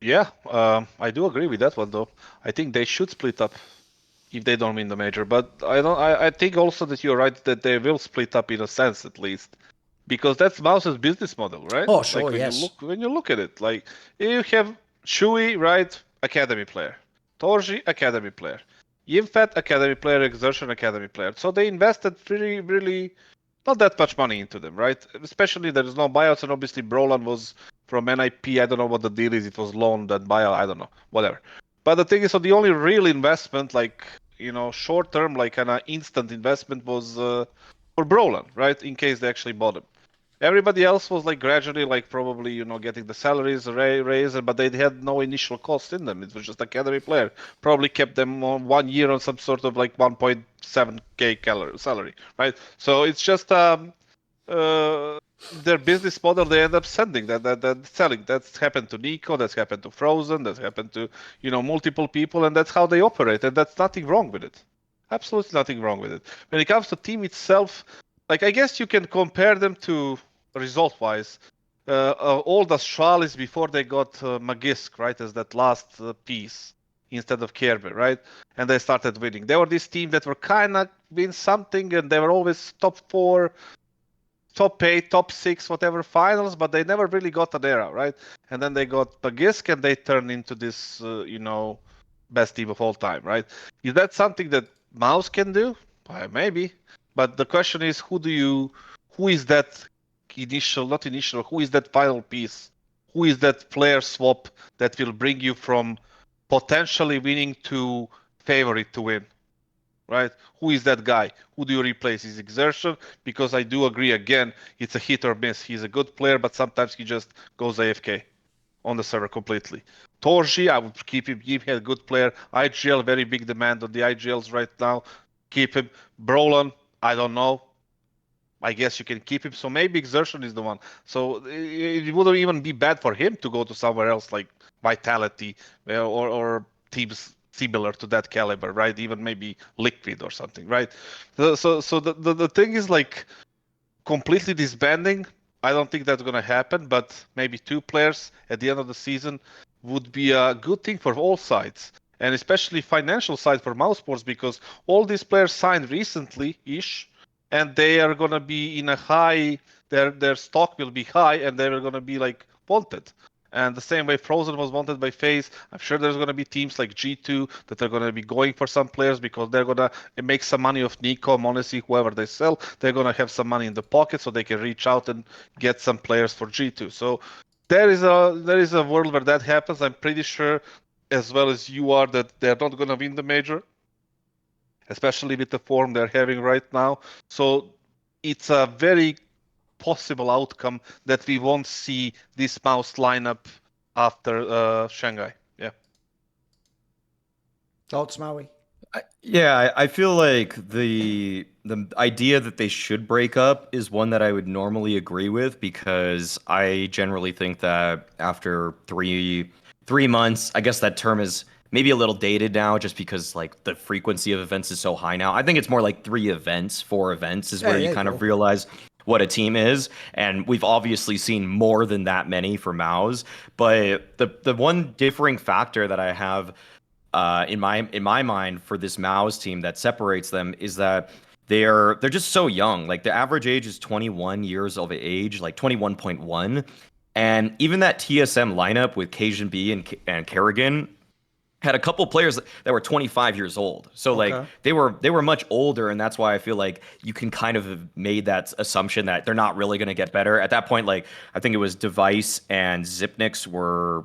Speaker 3: Yeah, I do agree with that one, though. I think they should split up if they don't win the major. But I think also that you're right that they will split up in a sense, at least, because that's MOUZ's business model, right?
Speaker 1: Oh, sure,
Speaker 3: like
Speaker 1: yes.
Speaker 3: When you look at it, like, you have Shui, right, academy player, Torji, academy player, Yimfat, academy player, Exertion, academy player. So they invested really not that much money into them, right? Especially there is no buyouts, and obviously Brolad was from NIP. I don't know what the deal is. It was loaned and buyout. I don't know, whatever. But the thing is, so the only real investment, like, short term, like an instant investment, was for Brolad, right? In case they actually bought him. Everybody else was like gradually, like, probably, getting the salaries raised, but they had no initial cost in them. It was just academy player. Probably kept them on 1 year on some sort of like 1.7k salary, right? So it's just their business model. They end up selling. That's happened to Nico. That's happened to Frozen. That's happened to multiple people, and that's how they operate. And that's nothing wrong with it. Absolutely nothing wrong with it. When it comes to team itself, like, I guess you can compare them to result-wise. Old Astralis before they got Magisk, right, as that last piece instead of Kerber, right? And they started winning. They were this team that were kind of win something, and they were always top 4, top 8, top 6, whatever finals, but they never really got an era, right? And then they got Magisk, and they turned into this, best team of all time, right? Is that something that MOUZ can do? Maybe. But the question is, who is that who is that final piece? Who is that player swap that will bring you from potentially winning to favorite to win, right? Who is that guy? Who do you replace? Is Exertion? Because I do agree, again, it's a hit or miss. He's a good player, but sometimes he just goes AFK on the server completely. Torji, I would keep him. He's a good player. IGL, very big demand on the IGLs right now. Keep him. Brolad, I don't know. I guess you can keep him. So maybe Exertion is the one. So it wouldn't even be bad for him to go to somewhere else like Vitality or teams similar to that caliber, right? Even maybe Liquid or something, right? So the thing is, like, completely disbanding. I don't think that's going to happen, but maybe 2 players at the end of the season would be a good thing for all sides. And especially financial side for MOUZ Sports, because all these players signed recently-ish, and they are going to be in a high, their stock will be high, and they're going to be, like, wanted. And the same way Frozen was wanted by FaZe, I'm sure there's going to be teams like G2 that are going to be going for some players because they're going to make some money off Nico, MongolZ, whoever they sell. They're going to have some money in the pocket so they can reach out and get some players for G2. So there is a world where that happens. I'm pretty sure, as well as you are, that they're not going to win the major, especially with the form they're having right now. So it's a very possible outcome that we won't see this MOUZ lineup after Shanghai. Yeah.
Speaker 1: Thoughts, Maui?
Speaker 2: I feel like the idea that they should break up is one that I would normally agree with, because I generally think that after three months, I guess that term is maybe a little dated now, just because like the frequency of events is so high now. I think it's more like 3 events, 4 events is where you kind of realize what a team is, and we've obviously seen more than that many for MOUZ. But the one differing factor that I have in my mind for this MOUZ team that separates them is that they're just so young. Like the average age is 21 years of age, like 21.1, and even that TSM lineup with Cajun B and Kerrigan had a couple players that were 25 years old. So like they were much older, and that's why I feel like you can kind of have made that assumption that they're not really going to get better. At that point, like I think it was Device and Zipnix were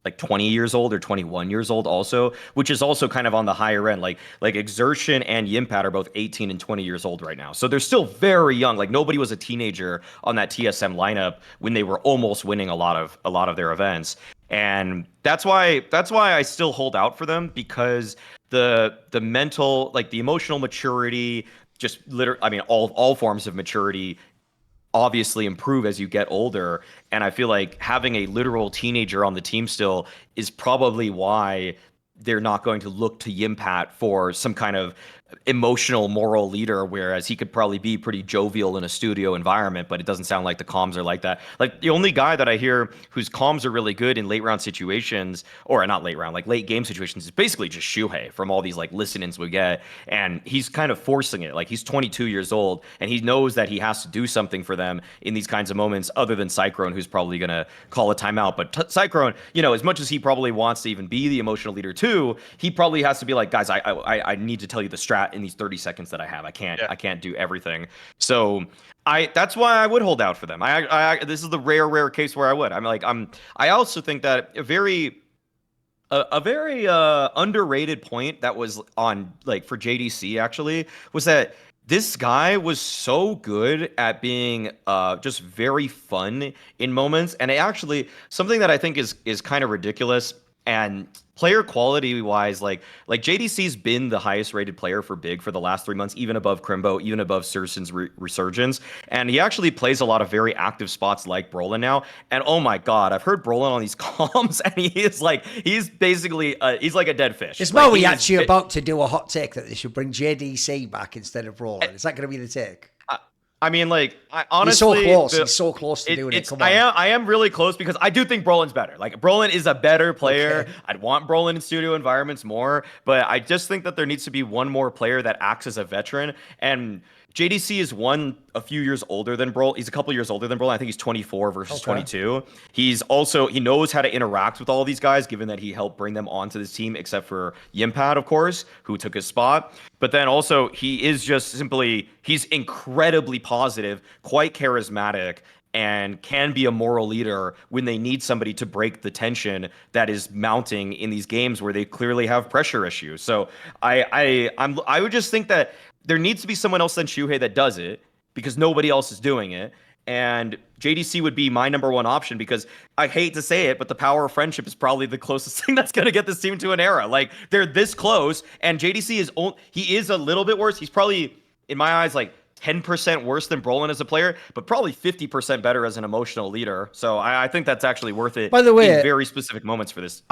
Speaker 2: like 20 years old or 21 years old also, which is also kind of on the higher end. Like Exertion and Yimpat are both 18 and 20 years old right now. So they're still very young. Like nobody was a teenager on that TSM lineup when they were almost winning a lot of their events. And that's why I still hold out for them, because the mental, like the emotional maturity, just I mean, all forms of maturity obviously improve as you get older. And I feel like having a literal teenager on the team still is probably why they're not going to look to Yimpat for some kind of emotional moral leader, whereas he could probably be pretty jovial in a studio environment, but it doesn't sound like the comms are like that. Like the only guy that I hear whose comms are really good in late round situations, or not late round, like late game situations, is basically just Shuhei from all these like listen-ins we get. And he's kind of forcing it. Like he's 22 years old and he knows that he has to do something for them in these kinds of moments, other than Cyclone, who's probably going to call a timeout. But Cyclone, you know, as much as he probably wants to even be the emotional leader too, he probably has to be like, guys, I need to tell you the strat in these 30 seconds that I have. I can't do everything. So that's why I would hold out for them. This is the rare case where I would. I also think that a very underrated point that was on, like, for JDC actually, was that this guy was so good at being just very fun in moments. And it actually, something that I think is kind of ridiculous, and player quality wise, like JDC's been the highest rated player for Big for the last 3 months, even above Crimbo, even above Sursen's Resurgence. And he actually plays a lot of very active spots like Brolin now. And oh my God, I've heard Brolin on these comms, and he's basically, he's like a dead fish.
Speaker 1: Is Maui actually about to do a hot take that they should bring JDC back instead of Brolin? Is that going to be the take?
Speaker 2: I mean, like, honestly,
Speaker 1: he's so close to doing it. Come on.
Speaker 2: I am really close, because I do think Brolin's better. Like, Brolin is a better player.
Speaker 1: Okay.
Speaker 2: I'd want Brolin in studio environments more, but I just think that there needs to be one more player that acts as a veteran. And JDC is a few years older than Brolin. He's a couple years older than Brolin. I think he's 24 versus 22. He knows how to interact with all these guys, given that he helped bring them onto this team, except for Yimpat, of course, who took his spot. But then also, he's incredibly positive, quite charismatic, and can be a moral leader when they need somebody to break the tension that is mounting in these games where they clearly have pressure issues. So I would just think that there needs to be someone else than Shuhei that does it, because nobody else is doing it. And JDC would be my number one option, because I hate to say it, but the power of friendship is probably the closest thing that's going to get this team to an era. Like, they're this close, and JDC is a little bit worse. He's probably, in my eyes, like 10% worse than Brolin as a player, but probably 50% better as an emotional leader. So I think that's actually worth it.
Speaker 1: By the way,
Speaker 2: in very specific moments for this.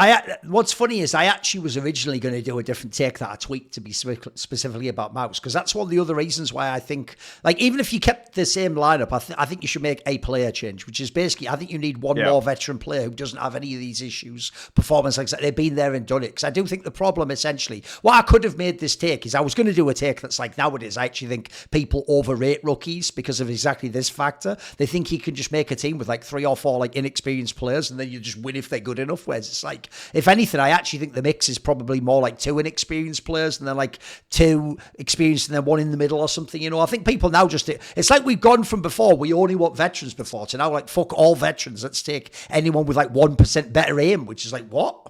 Speaker 1: What's funny is I actually was originally going to do a different take that I tweaked to be specifically about MOUZ, because that's one of the other reasons why I think, like, even if you kept the same lineup, I think you should make a player change, which is basically, I think you need one more veteran player who doesn't have any of these issues, performance like that. They've been there and done it. Because I do think the problem, essentially, what I could have made this take is I was going to do a take that's like, nowadays I actually think people overrate rookies because of exactly this factor. They think he can just make a team with like 3 or 4 like inexperienced players, and then you just win if they're good enough. Whereas it's like, if anything, I actually think the mix is probably more like 2 inexperienced players and then like 2 experienced and then 1 in the middle or something. You know, I think people now just, it's like we've gone from before, we only want veterans before, to now like, fuck all veterans. Let's take anyone with like 1% better aim, which is like, what?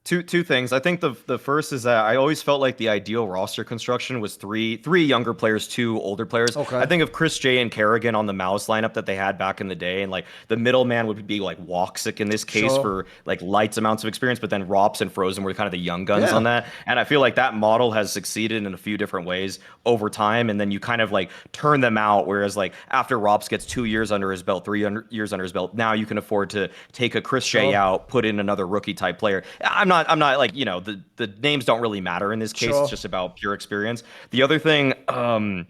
Speaker 2: Two things. I think the first is that I always felt like the ideal roster construction was three younger players, 2 older players.
Speaker 1: Okay.
Speaker 2: I think of Chris J and Kerrigan on the MOUZ lineup that they had back in the day, and like the middleman would be like Woxic in this case for like light amounts of experience, but then Rops and Frozen were kind of the young guns on that. And I feel like that model has succeeded in a few different ways over time, and then you kind of like turn them out, whereas like after Rops gets 2 years under his belt, 3 years under his belt, now you can afford to take a Chris J out, put in another rookie type player. I'm not like, you know, the names don't really matter in this case. It's just about pure experience. The other thing, what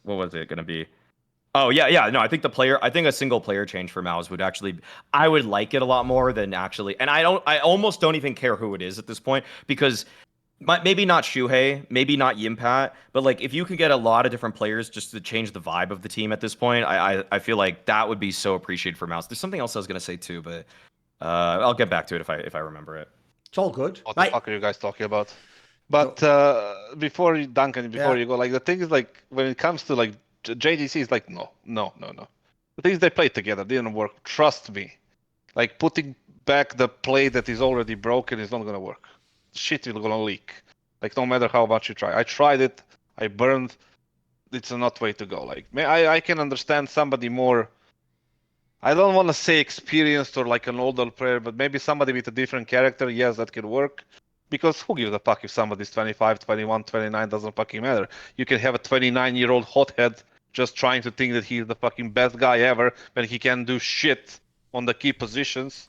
Speaker 2: was it going to be? Oh, yeah. No, I think a single player change for MOUZ would actually, I would like it a lot more than actually, and I almost don't even care who it is at this point, because maybe not Shuhei, maybe not Yimpat, but like if you could get a lot of different players just to change the vibe of the team at this point, I feel like that would be so appreciated for MOUZ. There's something else I was going to say too, but I'll get back to it if I remember it.
Speaker 1: It's all good.
Speaker 3: What the fuck are you guys talking about? But before you, Duncan, before you go, like the thing is like when it comes to like JDC is like no. The things they played together didn't work. Trust me. Like putting back the play that is already broken is not gonna work. Shit is gonna leak. Like no matter how much you try. I tried it. I burned. It's not way to go. Like I can understand somebody more. I don't want to say experienced or like an older player, but maybe somebody with a different character, yes, that could work. Because who gives a fuck if somebody's 25, 21, 29, doesn't fucking matter. You can have a 29-year-old hothead just trying to think that he's the fucking best guy ever when he can do shit on the key positions.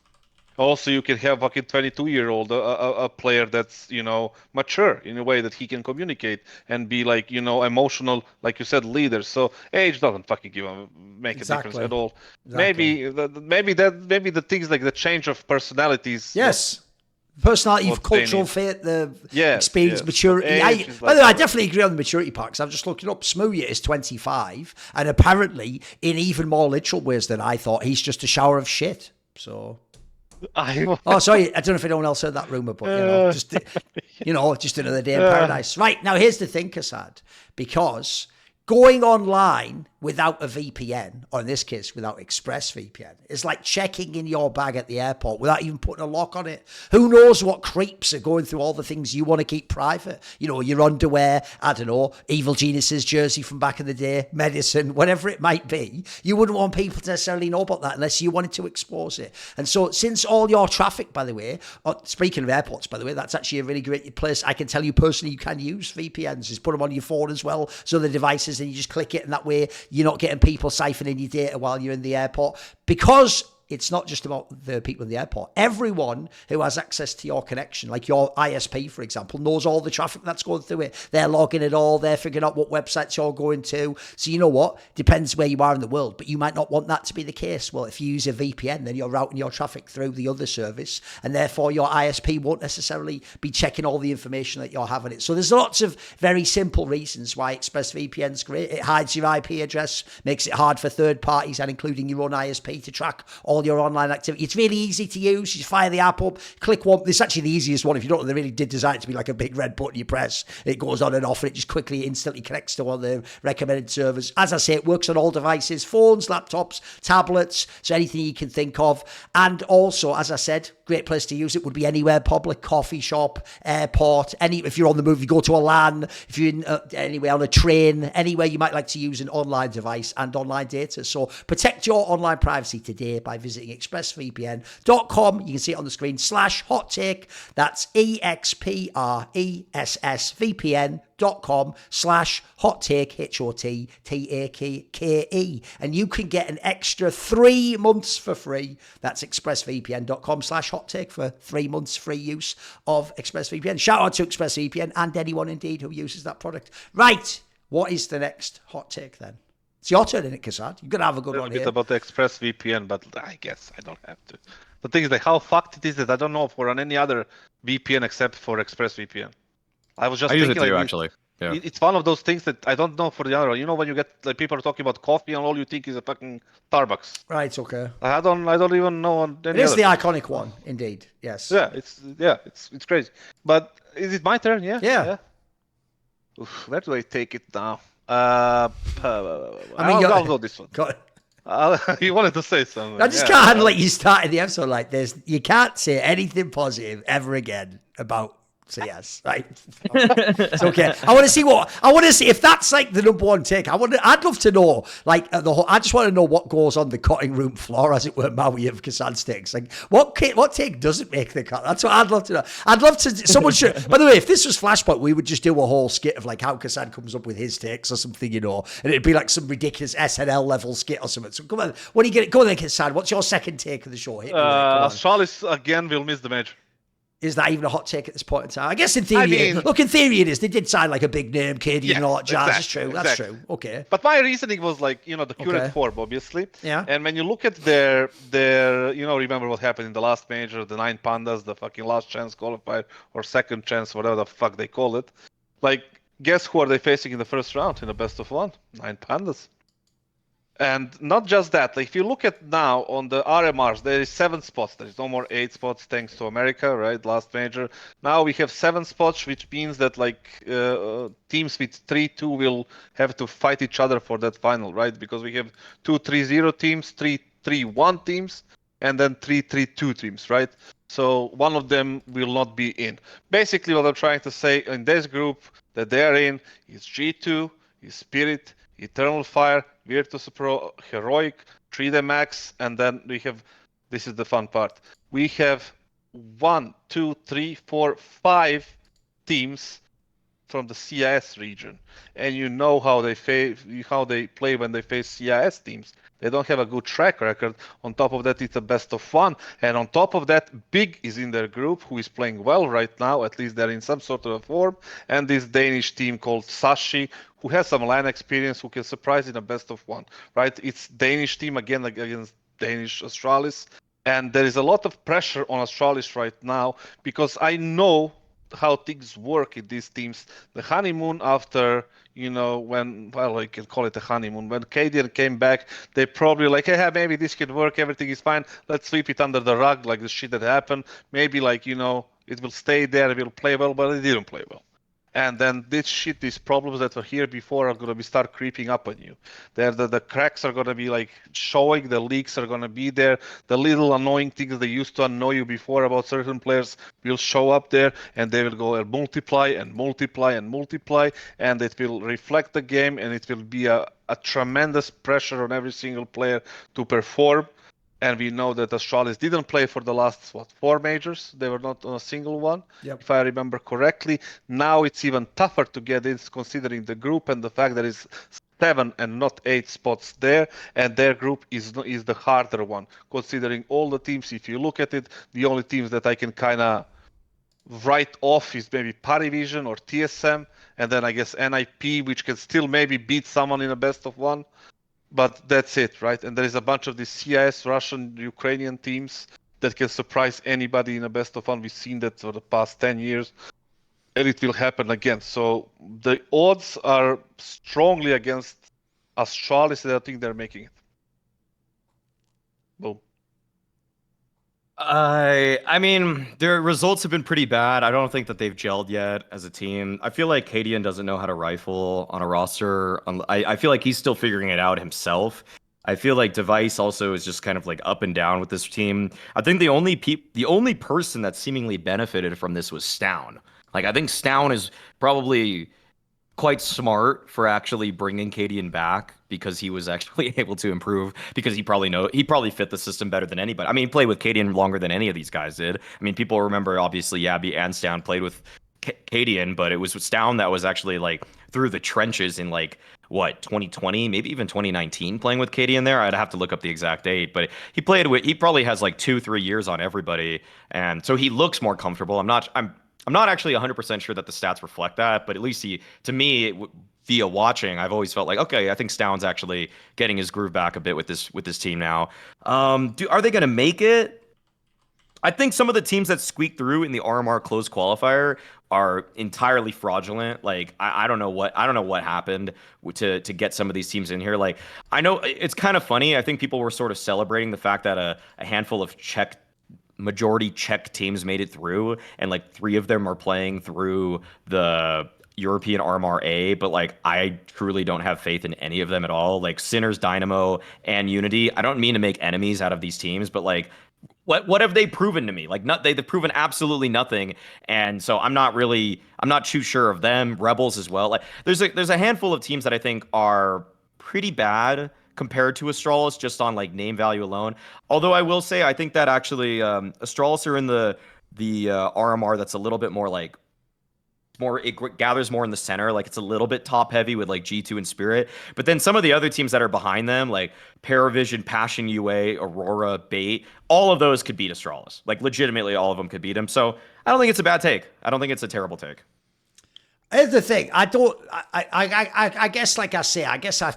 Speaker 3: Also, you can have fucking 22-year-old, a player that's, you know, mature in a way that he can communicate and be like, you know, emotional, like you said, leader. So age doesn't fucking make a difference at all. Exactly. Maybe the things like the change of personalities.
Speaker 1: Yes. Personality, cultural fit, the experience, maturity. By the way, I definitely agree on the maturity part, because I'm just looking up. Smooya is 25, and apparently, in even more literal ways than I thought, he's just a shower of shit. So... oh, sorry. I don't know if anyone else heard that rumor, but just another day in paradise. Right now, here's the thing, Kassad, because going online without a VPN, or in this case, without ExpressVPN, is like checking in your bag at the airport without even putting a lock on it. Who knows what creeps are going through all the things you want to keep private? You know, your underwear, I don't know, Evil Genius's jersey from back in the day, medicine, whatever it might be. You wouldn't want people to necessarily know about that unless you wanted to expose it. And so since all your traffic, by the way, speaking of airports, by the way, that's actually a really great place. I can tell you personally, you can use VPNs. Just put them on your phone as well. So the devices, and you just click it, and that way you're not getting people siphoning your data while you're in the airport. Because it's not just about the people in the airport. Everyone who has access to your connection, like your ISP, for example, knows all the traffic that's going through it. They're logging it all. They're figuring out what websites you're going to. So you know what? Depends where you are in the world, but you might not want that to be the case. Well, if you use a VPN, then you're routing your traffic through the other service, and therefore your ISP won't necessarily be checking all the information that you're having it. So there's lots of very simple reasons why ExpressVPN is great. It hides your IP address, makes it hard for third parties and including your own ISP to track all your online activity. It's really easy to use. You fire the app up, click one. This is actually the easiest one. If you don't know, they really did design it to be like a big red button you press. It goes on and off, and it just quickly, instantly connects to one of the recommended servers. As I say, it works on all devices, phones, laptops, tablets, so anything you can think of. And also, as I said, great place to use it would be anywhere public, coffee shop, airport, if you're on the move, you go to a LAN, if you're in, anywhere on a train, anywhere you might like to use an online device and online data. So protect your online privacy today by visiting expressvpn.com. You can see it on the screen, /hot take. That's expressvpn.com/hot take, HOTTAKE. And you can get an extra 3 months for free. That's expressvpn.com/hot take for 3 months free use of ExpressVPN. Shout out to ExpressVPN and anyone indeed who uses that product. Right. What is the next hot take then? It's your turn, isn't it, Kassad? You're going to have a good one here.
Speaker 3: A bit about the ExpressVPN, but I guess I don't have to. The thing is, like, how fucked it is that I don't know if we're on any other VPN except for ExpressVPN. I was just
Speaker 2: use
Speaker 3: thinking,
Speaker 2: it too,
Speaker 3: like,
Speaker 2: actually. Yeah.
Speaker 3: It's one of those things that I don't know for the other. You know, when you get like people are talking about coffee and all you think is a fucking Starbucks.
Speaker 1: Right. Okay.
Speaker 3: I don't even know on any
Speaker 1: It is
Speaker 3: other
Speaker 1: the
Speaker 3: thing.
Speaker 1: iconic one, indeed. Yes.
Speaker 3: Yeah, it's crazy. But is it my turn? Yeah.
Speaker 1: Yeah.
Speaker 3: Oof, where do I take it now?
Speaker 1: I mean,
Speaker 3: I'll go this one.
Speaker 1: Got it.
Speaker 3: You wanted to say something.
Speaker 1: I just can't handle it. You started the episode like this. You can't say anything positive ever again about CS, right? It's okay. I want to see if that's like the number one take. I'd love to know, like I just want to know what goes on the cutting room floor, as it were, Maui of kassad sticks. Like what take doesn't make the cut? That's what I'd love to know. I'd love to. Someone should. By the way, if this was Flashpoint, we would just do a whole skit of like how kassad comes up with his takes or something, you know, and it'd be like some ridiculous SNL level skit or something. So come on, when you go there, kassad. What's your second take of the show? Hit me with it. Come on.
Speaker 3: Astralis again will miss the major.
Speaker 1: Is that even a hot take at this point in time? I guess in theory, in theory it is. They did sign like a big name, KD and all that jazz. That's true. That's true. Okay.
Speaker 3: But my reasoning was like, the current form, obviously.
Speaker 1: Yeah.
Speaker 3: And when you look at their, remember what happened in the last major, the 9 pandas, the fucking last chance qualifier or second chance, whatever the fuck they call it. Like, guess who are they facing in the first round in the best of 1? 9 pandas. And not just that, like if you look at now on the RMRs, there is 7 spots. There is no more 8 spots thanks to America, right? Last major. Now we have 7 spots, which means that like teams with 3-2 will have to fight each other for that final, right? Because we have 2-3-0 teams, 3-3-1 teams, and then 3-3-2 teams, right? So one of them will not be in. Basically, what I'm trying to say in this group that they are in is G2, is Spirit, Eternal Fire, Virtus Pro, Heroic, 3D Max, and then we have, this is the fun part, we have 1, 2, 3, 4, 5 teams from the CIS region, and you know how they play when they face CIS teams. They don't have a good track record. On top of that, it's a best of 1, and on top of that, Big is in their group, who is playing well right now. At least they're in some sort of a form, and this Danish team called Sashi, who has some LAN experience, who can surprise in a best of 1. Right? It's Danish team again against Danish Astralis, and there is a lot of pressure on Astralis right now because I know how things work in these teams. The honeymoon after, when, well, I can call it a honeymoon. When Cadian came back, they probably like, hey, maybe this could work. Everything is fine. Let's sweep it under the rug, like the shit that happened. Maybe like, it will stay there. It will play well, but it didn't play well. And then these problems that were here before are going to start creeping up on you. The cracks are going to be like showing, the leaks are going to be there. The little annoying things that used to annoy you before about certain players will show up there, and they will go and multiply and multiply and multiply, and it will reflect the game, and it will be a tremendous pressure on every single player to perform. And we know that Astralis didn't play for the last, 4 majors. They were not on a single one, if I remember correctly. Now it's even tougher to get in, considering the group and the fact that it's 7 and not 8 spots there. And their group is the harder one, considering all the teams. If you look at it, the only teams that I can kind of write off is maybe Parivision or TSM. And then I guess NIP, which can still maybe beat someone in a best of 1. But that's it, right? And there is a bunch of these CIS, Russian, Ukrainian teams that can surprise anybody in a best of 1. We've seen that for the past 10 years, and it will happen again. So the odds are strongly against Astralis, and I think they're making it. Boom.
Speaker 2: I mean, their results have been pretty bad. I don't think that they've gelled yet as a team. I feel like Cadian doesn't know how to rifle on a roster. I feel like he's still figuring it out himself. I feel like Device also is just kind of like up and down with this team. I think the only person that seemingly benefited from this was Stown. Like, I think Stown is probably quite smart for actually bringing Cadian back, because he was actually able to improve, because he probably fit the system better than anybody. I mean, he played with Cadian longer than any of these guys did. I mean, people remember, obviously, Yabby and Stown played with Cadian, but it was Stown that was actually like through the trenches in like, 2020, maybe even 2019, playing with Cadian there. I'd have to look up the exact date, but he probably has like 2-3 years on everybody, and so he looks more comfortable. I'm not actually 100% sure that the stats reflect that, but at least to me, via watching, I've always felt like, okay, I think Stown's actually getting his groove back a bit with this team now. Are they going to make it? I think some of the teams that squeak through in the RMR closed qualifier are entirely fraudulent. Like I don't know what happened to get some of these teams in here. Like I know it's kind of funny. I think people were sort of celebrating the fact that a handful of majority Czech teams made it through, and like 3 of them are playing through the European RMR, but like I truly don't have faith in any of them at all. Like Sinners, Dynamo, and Unity. I don't mean to make enemies out of these teams, but like what have they proven to me? Like they've proven absolutely nothing. And so I'm not too sure of them. Rebels as well. Like there's a handful of teams that I think are pretty bad compared to Astralis just on like name value alone. Although I will say I think that actually Astralis are in the RMR that's a little bit more like it gathers more in the center. Like it's a little bit top heavy with like G2 and Spirit. But then some of the other teams that are behind them, like Paravision, Passion UA, Aurora, Bait, all of those could beat Astralis. Like legitimately all of them could beat them. So I don't think it's a bad take. I don't think it's a terrible take.
Speaker 1: Here's the thing. I guess, like I say,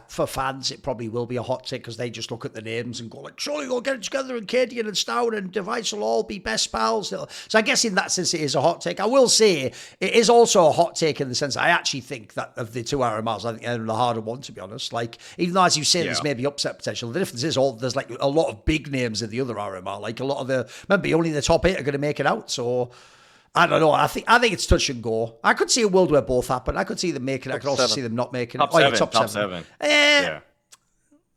Speaker 1: for fans, it probably will be a hot take because they just look at the names and go like, surely they'll get it together and Cadian and Stout and Device will all be best pals. So I guess in that sense, it is a hot take. I will say it is also a hot take in the sense I actually think that of the 2 RMRs, I think they're the harder one, to be honest. Like, even though, as you say, there's maybe upset potential, the difference is there's like a lot of big names in the other RMR. Like a lot of remember, only the top 8 are going to make it out. So I don't know. I think it's touch and go. I could see a world where both happen. I could see them making it. I could also see them not making it.
Speaker 2: Top seven.
Speaker 1: Yeah.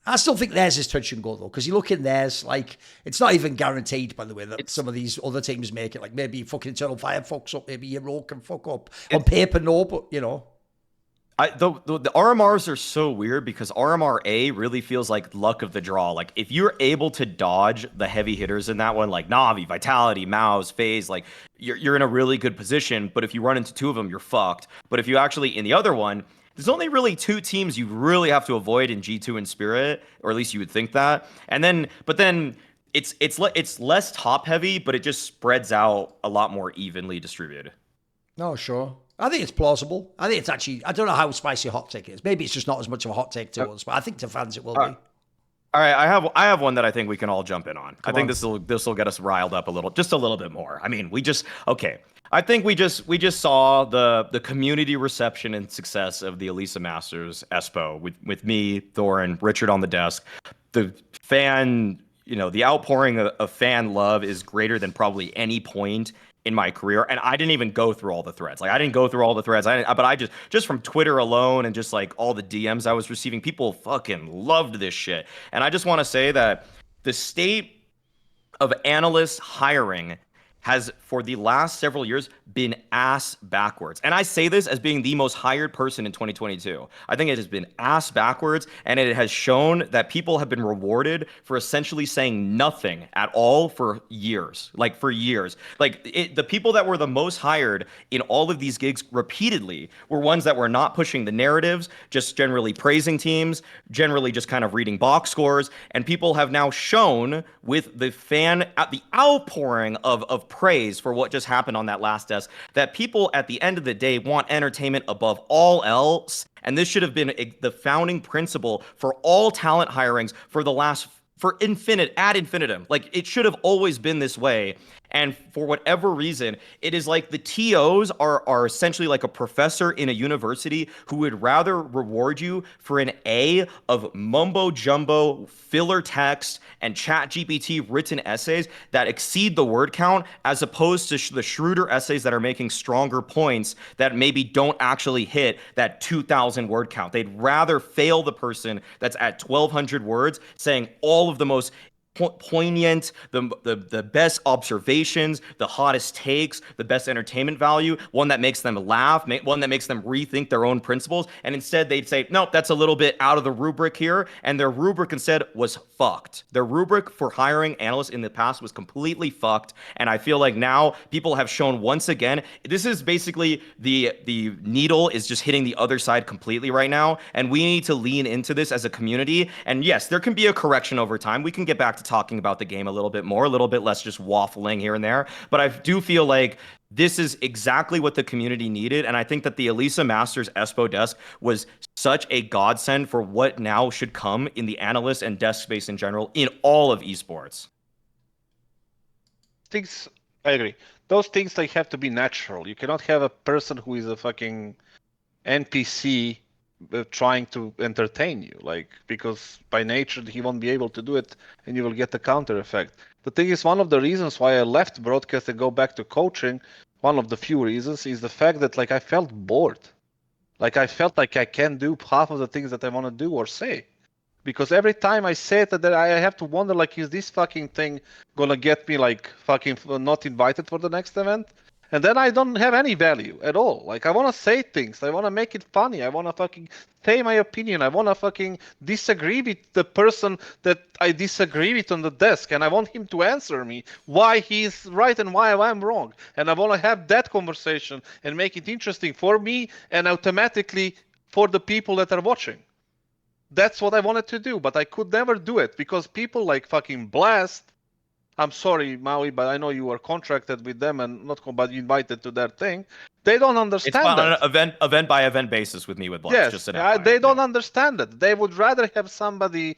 Speaker 1: I still think theirs is touch and go though, because you look in theirs, like it's not even guaranteed, by the way, that some of these other teams make it. Like maybe fucking Eternal Fire fucks up, maybe Hero can fuck up. On paper, no, but you know.
Speaker 2: The RMRs are so weird because RMR really feels like luck of the draw. Like if you're able to dodge the heavy hitters in that one, like Na'Vi, Vitality, MOUZ, FaZe, like you're in a really good position. But if you run into 2 of them, you're fucked. But if you actually in the other one, there's only really 2 teams you really have to avoid in G2 and Spirit, or at least you would think that. But then it's less top heavy, but it just spreads out a lot more evenly distributed.
Speaker 1: No, sure. I think it's plausible. I think it's actually, I don't know how spicy a hot take it is. Maybe it's just not as much of a hot take to us, but I think to fans it will be.
Speaker 2: All right, I have one that I think we can all jump in on. I think this will get us riled up a little bit more. I mean, I think we just saw the community reception and success of the Elisa Masters Espo with me, Thorin, Richard on the desk. The fan, the outpouring of fan love is greater than probably any point in my career, and I didn't even go through all the threads. Like I didn't go through all the threads. But I just from Twitter alone and just like all the DMs I was receiving, people fucking loved this shit. And I just want to say that the state of analyst hiring has for the last several years been ass backwards. And I say this as being the most hired person in 2022. I think it has been ass backwards, and it has shown that people have been rewarded for essentially saying nothing at all for years. Like the people that were the most hired in all of these gigs repeatedly were ones that were not pushing the narratives, just generally praising teams, generally just kind of reading box scores, and people have now shown with the outpouring of praise for what just happened on that last desk, that people at the end of the day want entertainment above all else. And this should have been the founding principle for all talent hirings for ad infinitum. Like it should have always been this way. And for whatever reason, it is like the TOs are essentially like a professor in a university who would rather reward you for an A of mumbo jumbo filler text and ChatGPT written essays that exceed the word count, as opposed to the shrewder essays that are making stronger points that maybe don't actually hit that 2,000 word count. They'd rather fail the person that's at 1,200 words saying all of the most poignant, the best observations, the hottest takes, the best entertainment value, one that makes them laugh, one that makes them rethink their own principles. And instead they'd say, nope, that's a little bit out of the rubric here. And their rubric instead was fucked. Their rubric for hiring analysts in the past was completely fucked. And I feel like now people have shown once again, this is basically the needle is just hitting the other side completely right now. And we need to lean into this as a community. And yes, there can be a correction over time. We can get back to talking about the game a little bit more, a little bit less just waffling here and there. But I do feel like this is exactly what the community needed. And I think that the Elisa Masters Espo desk was such a godsend for what now should come in the analyst and desk space in general in all of esports.
Speaker 3: things, I agree. Those things like have to be natural. You cannot have a person who is a fucking NPC trying to entertain you, like, because by nature he won't be able to do it, and you will get the counter effect. The thing is, one of the reasons why I left broadcast and go back to coaching, one of the few reasons, is the fact that like I felt bored. Like I felt like I can't do half of the things that I want to do or say. Because every time I say it, that I have to wonder, like, is this fucking thing gonna get me, like, fucking not invited for the next event? And then I don't have any value at all. Like, I want to say things. I want to make it funny. I want to fucking say my opinion. I want to fucking disagree with the person that I disagree with on the desk. And I want him to answer me why he's right and why I'm wrong. And I want to have that conversation and make it interesting for me and automatically for the people that are watching. That's what I wanted to do, but I could never do it because people like fucking Blast. I'm sorry, Maui, but I know you were contracted with them and not but invited to their thing. They don't understand
Speaker 2: it's
Speaker 3: that.
Speaker 2: on an event by event basis with me with Blast.
Speaker 3: Yes,
Speaker 2: just
Speaker 3: they don't understand it. They would rather have somebody,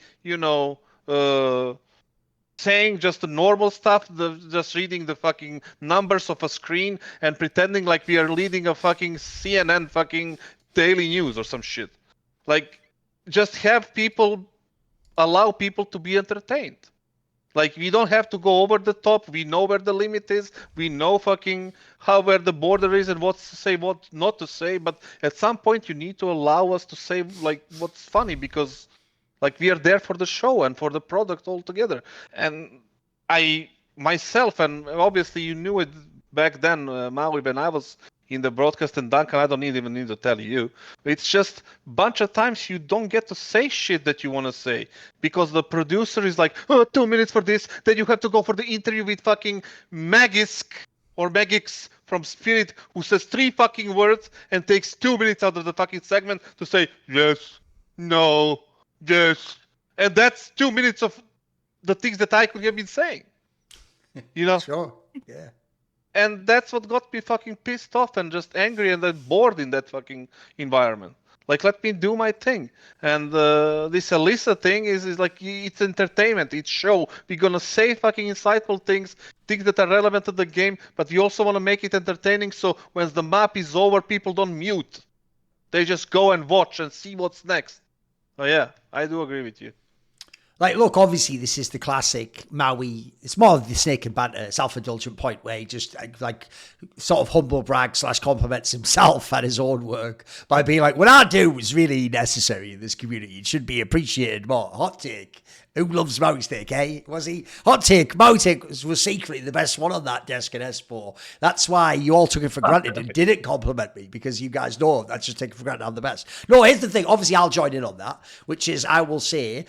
Speaker 3: saying just the normal stuff, just reading the fucking numbers of a screen and pretending like we are leading a fucking CNN fucking daily news or some shit. Like, just have people, allow people to be entertained. Like, we don't have to go over the top. We know where the limit is. We know fucking where the border is and what to say, what not to say. But at some point, you need to allow us to say, like, what's funny, because, like, we are there for the show and for the product altogether. And I, myself, and obviously you knew it back then, Maui, when I was in the broadcast, and Duncan, I don't even need to tell you. It's just a bunch of times you don't get to say shit that you want to say because the producer is like, 2 minutes for this. Then you have to go for the interview with fucking Magisk or Magix from Spirit, who says 3 fucking words and takes 2 minutes out of the fucking segment to say yes, no, yes. And that's 2 minutes of the things that I could have been saying. You know?
Speaker 1: Sure, yeah.
Speaker 3: And that's what got me fucking pissed off and just angry and then bored in that fucking environment. Like, let me do my thing. And this Alyssa thing is like, it's entertainment, it's show. We're gonna say fucking insightful things that are relevant to the game, but we also want to make it entertaining, so when the map is over, people don't mute. They just go and watch and see what's next. Oh yeah, I do agree with you.
Speaker 1: Like, look, obviously, this is the classic Maui. It's more of the snake and banter, self-indulgent point where he just, like, sort of humble brag / compliments himself at his own work by being like, what I do is really necessary in this community. It should be appreciated more. Hot take. Who loves Mauisnake, eh? Was he? Hot take. Mauisnake was secretly the best one on that desk in S4. That's why you all took it for granted and didn't compliment me, because you guys know that's just taken for granted I'm the best. No, here's the thing. Obviously, I'll join in on that, which is I will say,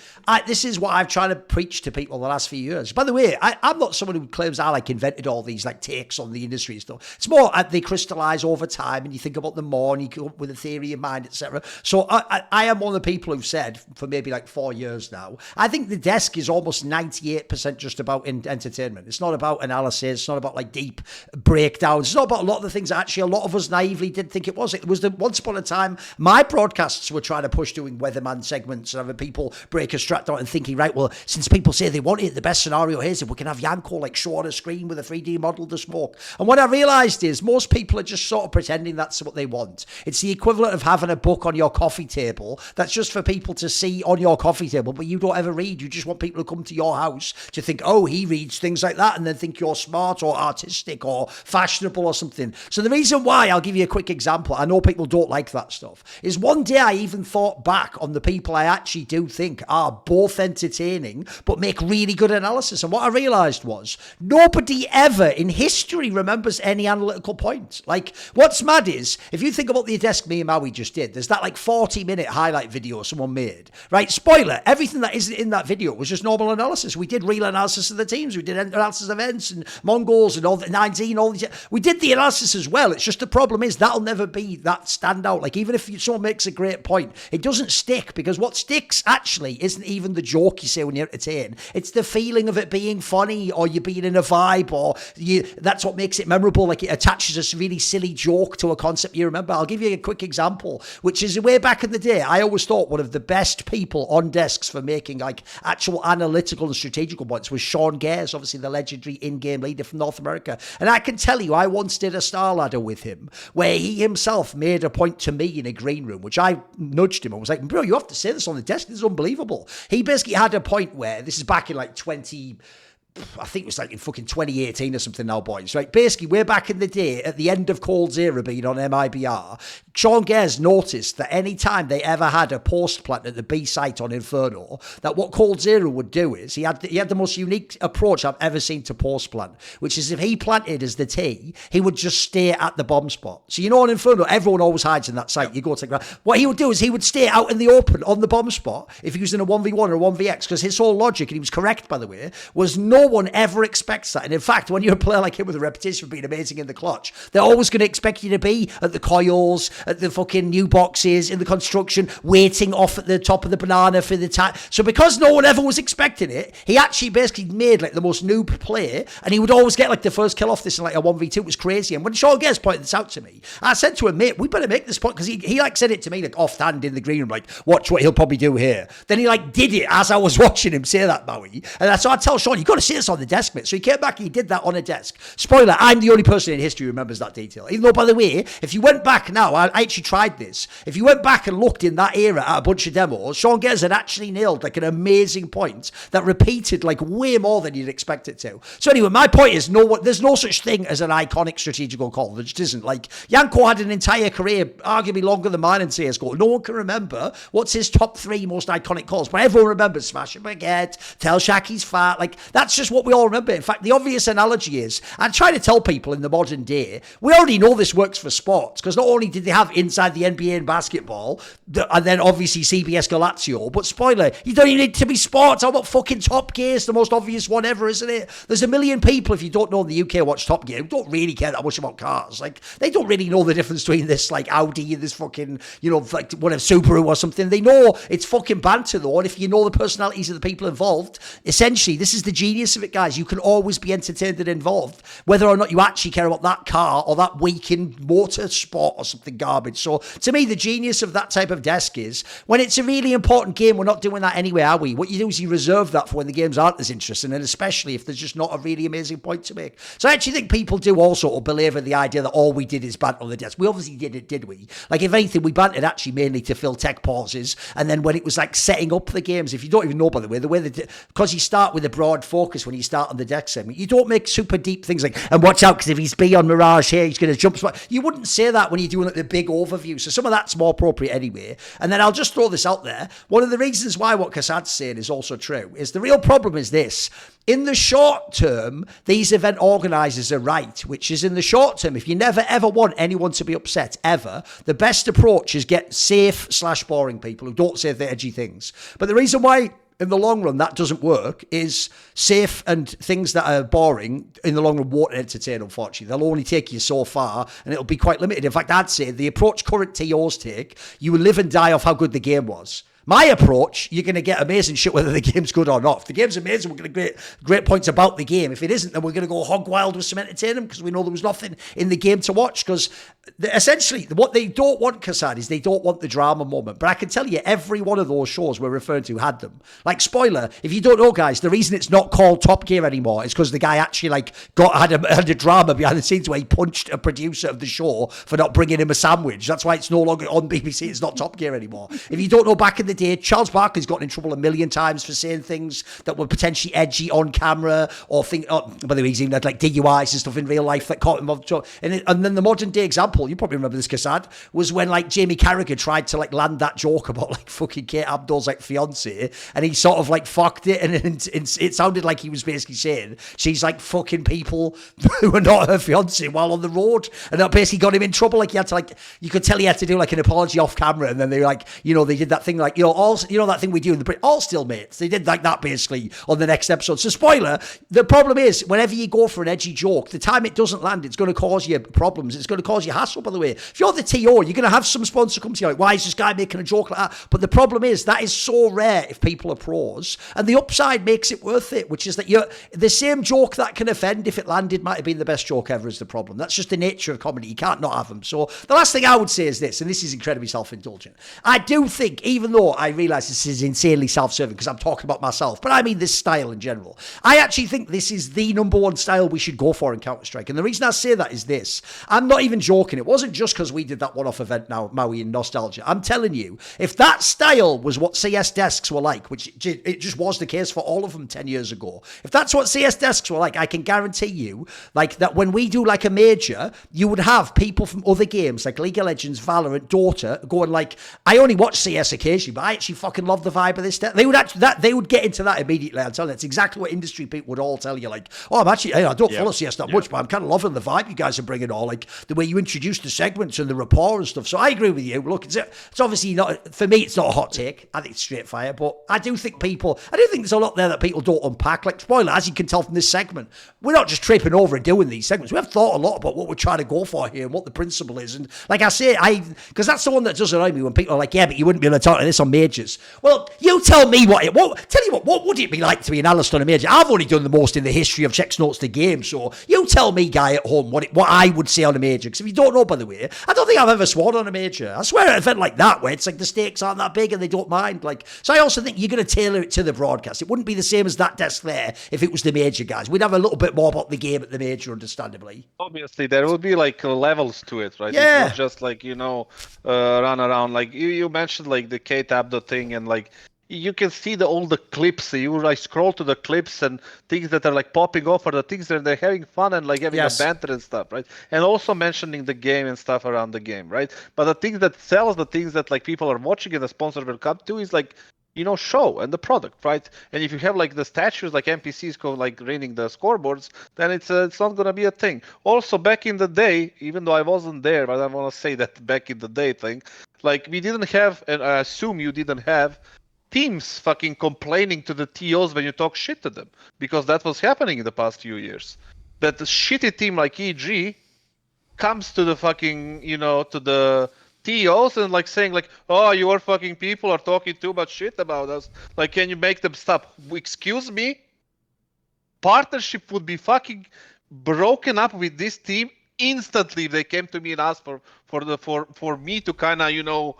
Speaker 1: this is what I've tried to preach to people the last few years. By the way, I'm not someone who claims I like invented all these like takes on the industry and stuff. It's more they crystallize over time and you think about them more and you come up with a theory in mind, etc. So I am one of the people who've said for maybe like 4 years now, I think the desk is almost 98% just about entertainment. It's not about analysis. It's not about like deep breakdowns. It's not about a lot of the things that actually a lot of us naively did think it was. It was the once upon a time my broadcasts were trying to push doing weatherman segments and having people break a strat down and thinking, right, well, since people say they want it, the best scenario here is if we can have Yanko like show on a screen with a 3D model of the smoke. And what I realized is most people are just sort of pretending that's what they want. It's the equivalent of having a book on your coffee table that's just for people to see on your coffee table, but you don't ever read. You just want people to come to your house to think, oh, he reads things like that, and then think you're smart or artistic or fashionable or something. So the reason why, I'll give you a quick example, I know people don't like that stuff, is one day I even thought back on the people I actually do think are both entertaining but make really good analysis. And what I realised was nobody ever in history remembers any analytical point. Like, what's mad is, if you think about the desk me and Maui just did, there's that like 40-minute highlight video someone made, right? Spoiler, everything that isn't in that video was just normal analysis. We did real analysis of the teams. We did analysis of events and MongolZ and all the 19, all these. We did the analysis as well. It's just the problem is that'll never be that standout. Like, even if someone makes a great point, it doesn't stick, because what sticks actually isn't even the joke you say when you're entertained. It's the feeling of it being funny, or you being in a vibe, or that's what makes it memorable. Like, it attaches a really silly joke to a concept you remember. I'll give you a quick example, which is way back in the day, I always thought one of the best people on desks for making like actual analytical and strategical points was Sean Gares, obviously the legendary in-game leader from North America. And I can tell you, I once did a Star Ladder with him where he himself made a point to me in a green room, which I nudged him and was like, bro, you have to say this on the desk. This is unbelievable. He basically had a point where, this is back in like I think it was like in fucking 2018 or something now, boys, right? Basically, we're back in the day at the end of Cold's era being on MIBR. Sean Gares noticed that any time they ever had a post plant at the B site on Inferno, that what Cold's era would do is he had the most unique approach I've ever seen to post plant, which is if he planted as the T, he would just stay at the bomb spot. So you know on Inferno, everyone always hides in that site. You go to the ground. What he would do is he would stay out in the open on the bomb spot if he was in a 1v1 or a 1vx, because his whole logic, and he was correct by the way, was no one ever expects that. And in fact, when you're a player like him with a reputation for being amazing in the clutch, they're always going to expect you to be at the coils, at the fucking new boxes, in the construction, waiting off at the top of the banana for the time. So because no one ever was expecting it, he actually basically made like the most noob play, and he would always get like the first kill off this in like a 1v2. It was crazy. And when Sean Gares pointed this out to me, I said to him, mate, we better make this point, because he like said it to me like offhand in the green room, like, watch what he'll probably do here. Then he like did it as I was watching him say that, Maui. And so I tell Sean, you got to see this on the desk, mate. So he came back and he did that on a desk. Spoiler, I'm the only person in history who remembers that detail. Even though, by the way, if you went back now, I actually tried this. If you went back and looked in that era at a bunch of demos, Sean Gares had actually nailed like an amazing point that repeated like way more than you'd expect it to. So anyway, my point is, there's no such thing as an iconic strategical call. There just isn't. Like, Janko had an entire career, arguably longer than mine in CSGO. No one can remember what's his top 3 most iconic calls, but everyone remembers smash and baguette, tell Shaq he's fat. Like, that's just what we all remember. In fact, the obvious analogy is, and try to tell people in the modern day, we already know this works for sports, because not only did they have inside the NBA and basketball, and then obviously CBS Galazio, but spoiler, you don't even need to be sports. How about fucking Top Gear? It's the most obvious one ever, isn't it? There's a million people, if you don't know in the UK, watch Top Gear, who don't really care that much about cars. Like, they don't really know the difference between this like Audi and this fucking, you know, like whatever, Subaru or something. They know it's fucking banter though, and if you know the personalities of the people involved, essentially, this is the genius of it, guys. You can always be entertained and involved, whether or not you actually care about that car or that weekend motor sport or something garbage. So to me, the genius of that type of desk is, when it's a really important game, we're not doing that anyway, are we? What you do is you reserve that for when the games aren't as interesting, and especially if there's just not a really amazing point to make. So I actually think people do also believe in the idea that all we did is banter on the desk. We obviously did it, did we? Like, if anything, we bantered actually mainly to fill tech pauses, and then when it was like setting up the games, if you don't even know, by the way that, because you start with a broad focus when you start on the deck segment, you don't make super deep things like, and watch out, because if he's B on Mirage here, he's going to jump spot. You wouldn't say that when you're doing like the big overview. So some of that's more appropriate anyway. And then I'll just throw this out there. One of the reasons why what Kassad's saying is also true is, the real problem is this. In the short term, these event organisers are right, which is, in the short term, if you never ever want anyone to be upset, ever, the best approach is get safe/boring people who don't say the edgy things. But the reason why in the long run that doesn't work is, safe and things that are boring in the long run won't entertain, unfortunately. They'll only take you so far, and it'll be quite limited. In fact, I'd say the approach current TOs take, you will live and die off how good the game was. My approach, you're going to get amazing shit whether the game's good or not. If the game's amazing, we're going to get great points about the game. If it isn't, then we're going to go hog wild with some entertainment, because we know there was nothing in the game to watch. Because essentially, what they don't want, Kassad, is they don't want the drama moment. But I can tell you, every one of those shows we're referring to had them. Like, spoiler, if you don't know, guys, the reason it's not called Top Gear anymore is because the guy actually like had a drama behind the scenes where he punched a producer of the show for not bringing him a sandwich. That's why it's no longer on BBC. It's not Top Gear anymore. If you don't know, back in the day, Charles Barkley's gotten in trouble a million times for saying things that were potentially edgy on camera, or by the way, he's even had like DUIs and stuff in real life that caught him off. And then the modern day example, you probably remember this, Kassad, was when like Jamie Carragher tried to like land that joke about like fucking Kate Abdul's like fiance, and he sort of like fucked it, and it sounded like he was basically saying she's like fucking people who are not her fiance while on the road, and that basically got him in trouble. Like, he had to like, you could tell he had to do like an apology off camera, and then they like, you know, they did that thing like, you know, all, you know, that thing we do in the Brit, all still mates. They did like that basically on the next episode. So spoiler, the problem is, whenever you go for an edgy joke, the time it doesn't land, it's going to cause you problems. It's going to cause you hassle, by the way. If you're the TO, you're going to have some sponsor come to you like, why is this guy making a joke like that? But the problem is, that is so rare if people are pros, and the upside makes it worth it, which is that you're the same joke that can offend, if it landed, might have been the best joke ever, is the problem. That's just the nature of comedy. You can't not have them. So the last thing I would say is this, and this is incredibly self-indulgent. I do think, even though I realise this is insanely self-serving because I'm talking about myself, but I mean this style in general. I actually think this is the number one style we should go for in Counter-Strike. And the reason I say that is this. I'm not even joking. It wasn't just because we did that one-off event now, Maui and Nostalgia. I'm telling you, if that style was what CS desks were like, which it just was the case for all of them 10 years ago, if that's what CS desks were like, I can guarantee you, like, that when we do like a major, you would have people from other games like League of Legends, Valorant, Dota going like, I only watch CS occasionally, but I actually fucking love the vibe of this. They would get into that immediately. I'm telling you, it's exactly what industry people would all tell you. Like, oh, I'm actually, I don't follow CS that much, but I'm kind of loving the vibe you guys are bringing on, like the way you introduce the segments and the rapport and stuff. So I agree with you. Look, it's obviously not, for me, it's not a hot take. I think it's straight fire, but I do think there's a lot there that people don't unpack. Like, spoiler, as you can tell from this segment, we're not just tripping over and doing these segments. We have thought a lot about what we're trying to go for here and what the principle is. And like I say, because that's the one that does annoy me when people are like, yeah, but you wouldn't be able to talk to this on majors. Well, you tell me what would it be like to be an analyst on a major? I've only done the most in the history of checks notes to games, so you tell me, guy at home, what I would say on a major. Because if you don't know, by the way, I don't think I've ever sworn on a major. I swear at an event like that, where it's like the stakes aren't that big and they don't mind. Like, so I also think you're going to tailor it to the broadcast. It wouldn't be the same as that desk there if it was the major, guys. We'd have a little bit more about the game at the major, understandably.
Speaker 3: Obviously, there would be like levels to it, right?
Speaker 1: Yeah.
Speaker 3: It's not just like, run around. Like you mentioned, like the K-Tab thing, and like you can see all the clips. You like scroll to the clips and things that are like popping off are the things that they're having fun and like having a banter and stuff, right? And also mentioning the game and stuff around the game, right? But the things that sells, the things that like people are watching and the sponsor will come to is like, show and the product, right? And if you have like the statues, like NPCs go like reading the scoreboards, then it's not gonna be a thing. Also, back in the day, even though I wasn't there, but I want to say that back in the day thing, like we didn't have, and I assume you didn't have, teams fucking complaining to the TOs when you talk shit to them, because that was happening in the past few years. That the shitty team like EG comes to the fucking, to the TOs and like saying like, oh, your fucking people are talking too much shit about us. Like, can you make them stop? Excuse me? Partnership would be fucking broken up with this team instantly if they came to me and asked for me to kind of,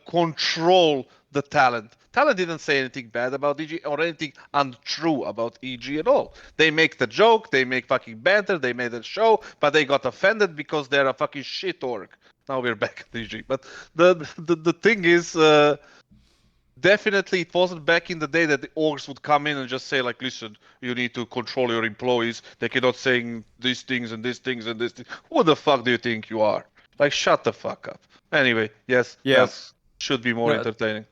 Speaker 3: control the talent. Talent didn't say anything bad about EG or anything untrue about EG at all. They make the joke, they make fucking banter, they made a show, but they got offended because they're a fucking shit org. Now we're back at EG. But the thing is, definitely it wasn't back in the day that the orgs would come in and just say like, listen, you need to control your employees. They cannot saying these things and these things and this thing. Who the fuck do you think you are? Like, shut the fuck up. Anyway, yes, should be more entertaining.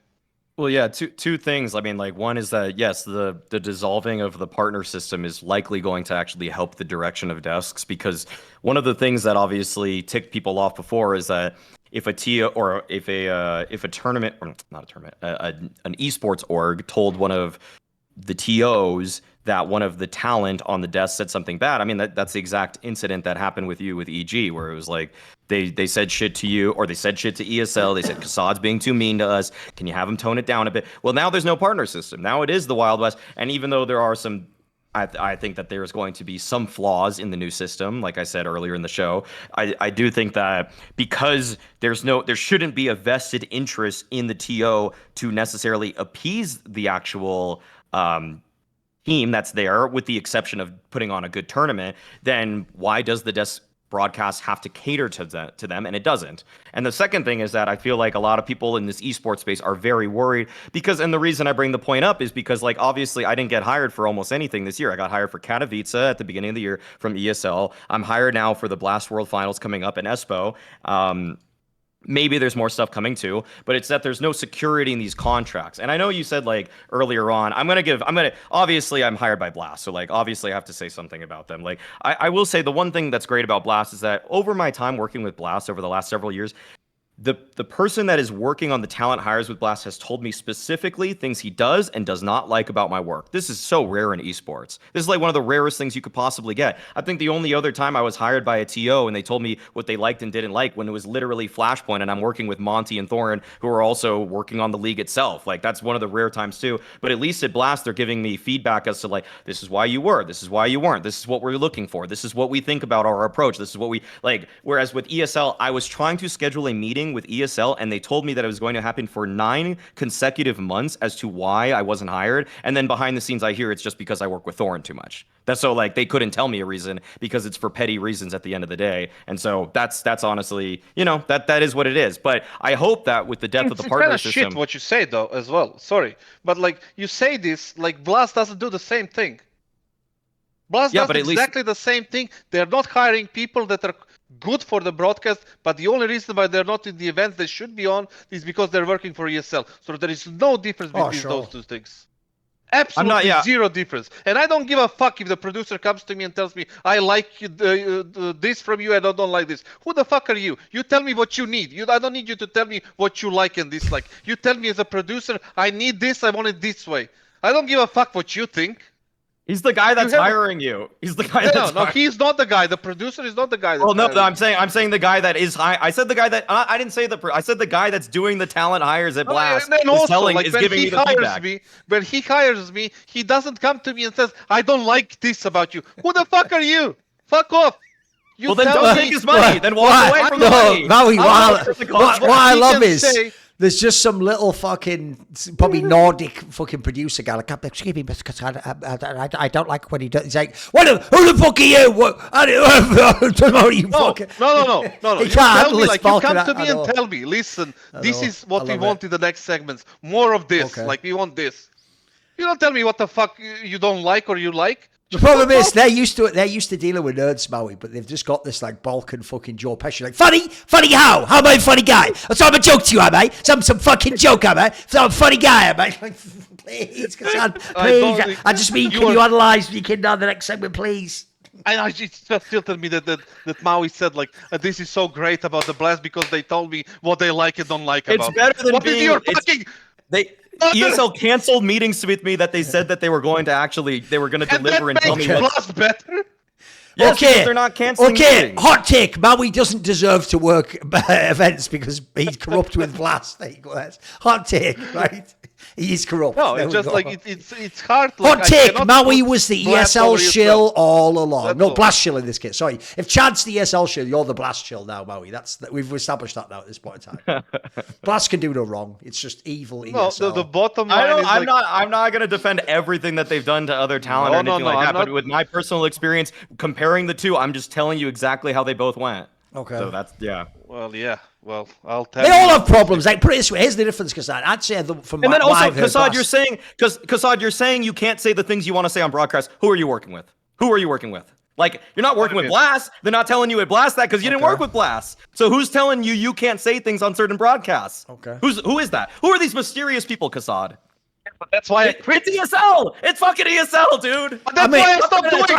Speaker 2: Well, yeah, two things. I mean, like, one is that, yes, the dissolving of the partner system is likely going to actually help the direction of desks, because one of the things that obviously ticked people off before is that if a TO or if a tournament, or not a tournament, an esports org told one of the TOs that one of the talent on the desk said something bad. I mean, that's the exact incident that happened with you with EG, where it was like they said shit to you, or they said shit to ESL. They said kassad's being too mean to us. Can you have him tone it down a bit? Well, now there's no partner system. Now it is the Wild West. And even though there are some, I think that there's going to be some flaws in the new system, like I said earlier in the show, I do think that because there shouldn't be a vested interest in the TO to necessarily appease the actual team that's there, with the exception of putting on a good tournament, then why does the desk broadcast have to cater to them? And it doesn't. And the second thing is that I feel like a lot of people in this esports space are very worried because, and the reason I bring the point up is because, like, obviously I didn't get hired for almost anything this year. I got hired for Katowice at the beginning of the year from ESL. I'm hired now for the Blast World Finals coming up in Espo. Maybe there's more stuff coming too, but it's that there's no security in these contracts. And I know you said like earlier on, obviously I'm hired by Blast. So like, obviously I have to say something about them. Like I will say the one thing that's great about Blast is that over my time working with Blast over the last several years, the person that is working on the talent hires with Blast has told me specifically things he does and does not like about my work. This is so rare in esports. This is like one of the rarest things you could possibly get. I think the only other time I was hired by a TO and they told me what they liked and didn't like when it was literally Flashpoint and I'm working with Monty and Thorin, who are also working on the league itself. Like, that's one of the rare times too. But at least at Blast, they're giving me feedback as to like, this is why you were, this is why you weren't, this is what we're looking for, this is what we think about our approach, this is what we like. Whereas with ESL, I was trying to schedule a meeting happening with ESL, and they told me that it was going to happen for 9 consecutive months as to why I wasn't hired. And then behind the scenes, I hear it's just because I work with Thorin too much. That's so like they couldn't tell me a reason because it's for petty reasons at the end of the day. And so that's honestly, that is what it is. But I hope that with the depth of the partner system,
Speaker 3: shit what you say though as well. Sorry, but like you say this, like Blast doesn't do the same thing. Blast does exactly the same thing. They're not hiring people that are good for the broadcast, but the only reason why they're not in the events they should be on is because they're working for ESL. So there is no difference between those two things. Absolutely zero difference. And I don't give a fuck if the producer comes to me and tells me, I like this from you and I don't like this. Who the fuck are you? You tell me what you need. I don't need you to tell me what you like and dislike. You tell me as a producer, I need this, I want it this way. I don't give a fuck what you think.
Speaker 2: He's the guy that's hiring you. He's the guy that's
Speaker 3: No, he's not the guy. The producer is not the guy.
Speaker 2: Well, no, I'm saying the guy that is I said the guy that I didn't say I said the guy that's doing the talent hires at Blast.
Speaker 3: And also,
Speaker 2: is giving me the feedback.
Speaker 3: When he hires me, he doesn't come to me and says, "I don't like this about you." Who the fuck are you? Fuck off.
Speaker 2: Well, then don't take his money. Then walk away from the money.
Speaker 1: Maui, what I love is there's just some little fucking, probably Nordic fucking producer guy. Like, excuse me, because I don't like what he does. He's like, who the fuck are you? I don't know you fucking.
Speaker 3: No. You tell me, like, you come to me and tell me, listen, this is what we want in the next segments. More of this. Like, we want this. You don't tell me what the fuck you don't like or you like.
Speaker 1: The problem is they're used to dealing with nerds, Maui, but they've just got this like Balkan fucking Joe Pesci, like funny how? How am I a funny guy? So I'm a joke to you, am I? So I'm some fucking joke, am I? So I'm a funny guy, am I? Like, please, Kassad, please. I just mean, can you analyse me, kid, on the next segment, please?
Speaker 3: I just tilted me that Maui said like this is so great about the Blast because they told me what they like and don't like about.
Speaker 2: It's better than
Speaker 3: what being. Is your fucking?
Speaker 2: ESL canceled meetings with me that they said that they were going to deliver and tell me
Speaker 3: Blast better.
Speaker 2: Yes, they're not canceling meetings.
Speaker 1: Hot take. Maui doesn't deserve to work events because he's corrupt with Blast. There you go. That's hot take, right? He's corrupt.
Speaker 3: No, it's just like it's hard.
Speaker 1: Hot take. Maui was the ESL shill all along. No, Blast shill in this case. Sorry. If Chad's the ESL shill, you're the Blast shill now, Maui. We've established that now at this point in time. Blast can do no wrong. It's just evil ESL.
Speaker 3: No, the bottom line
Speaker 2: I'm not going to defend everything that they've done to other talent or anything like that. But with my personal experience, comparing the two, I'm just telling you exactly how they both went.
Speaker 1: Okay.
Speaker 2: So that's
Speaker 3: Well, I'll tell you.
Speaker 1: They all have problems. Like, put it this way. Here's the difference, Kassad. I'd say from
Speaker 2: and then also, Kassad, you're saying you can't say the things you want to say on broadcast. Who are you working with? Like, you're not working with Blast. They're not telling you at Blast that because you didn't work with Blast. So who's telling you can't say things on certain broadcasts?
Speaker 1: Okay.
Speaker 2: Who is that? Who are these mysterious people, Kassad?
Speaker 3: But that's why
Speaker 2: it's ESL. It's fucking ESL, dude.
Speaker 3: But that's why I stopped doing it.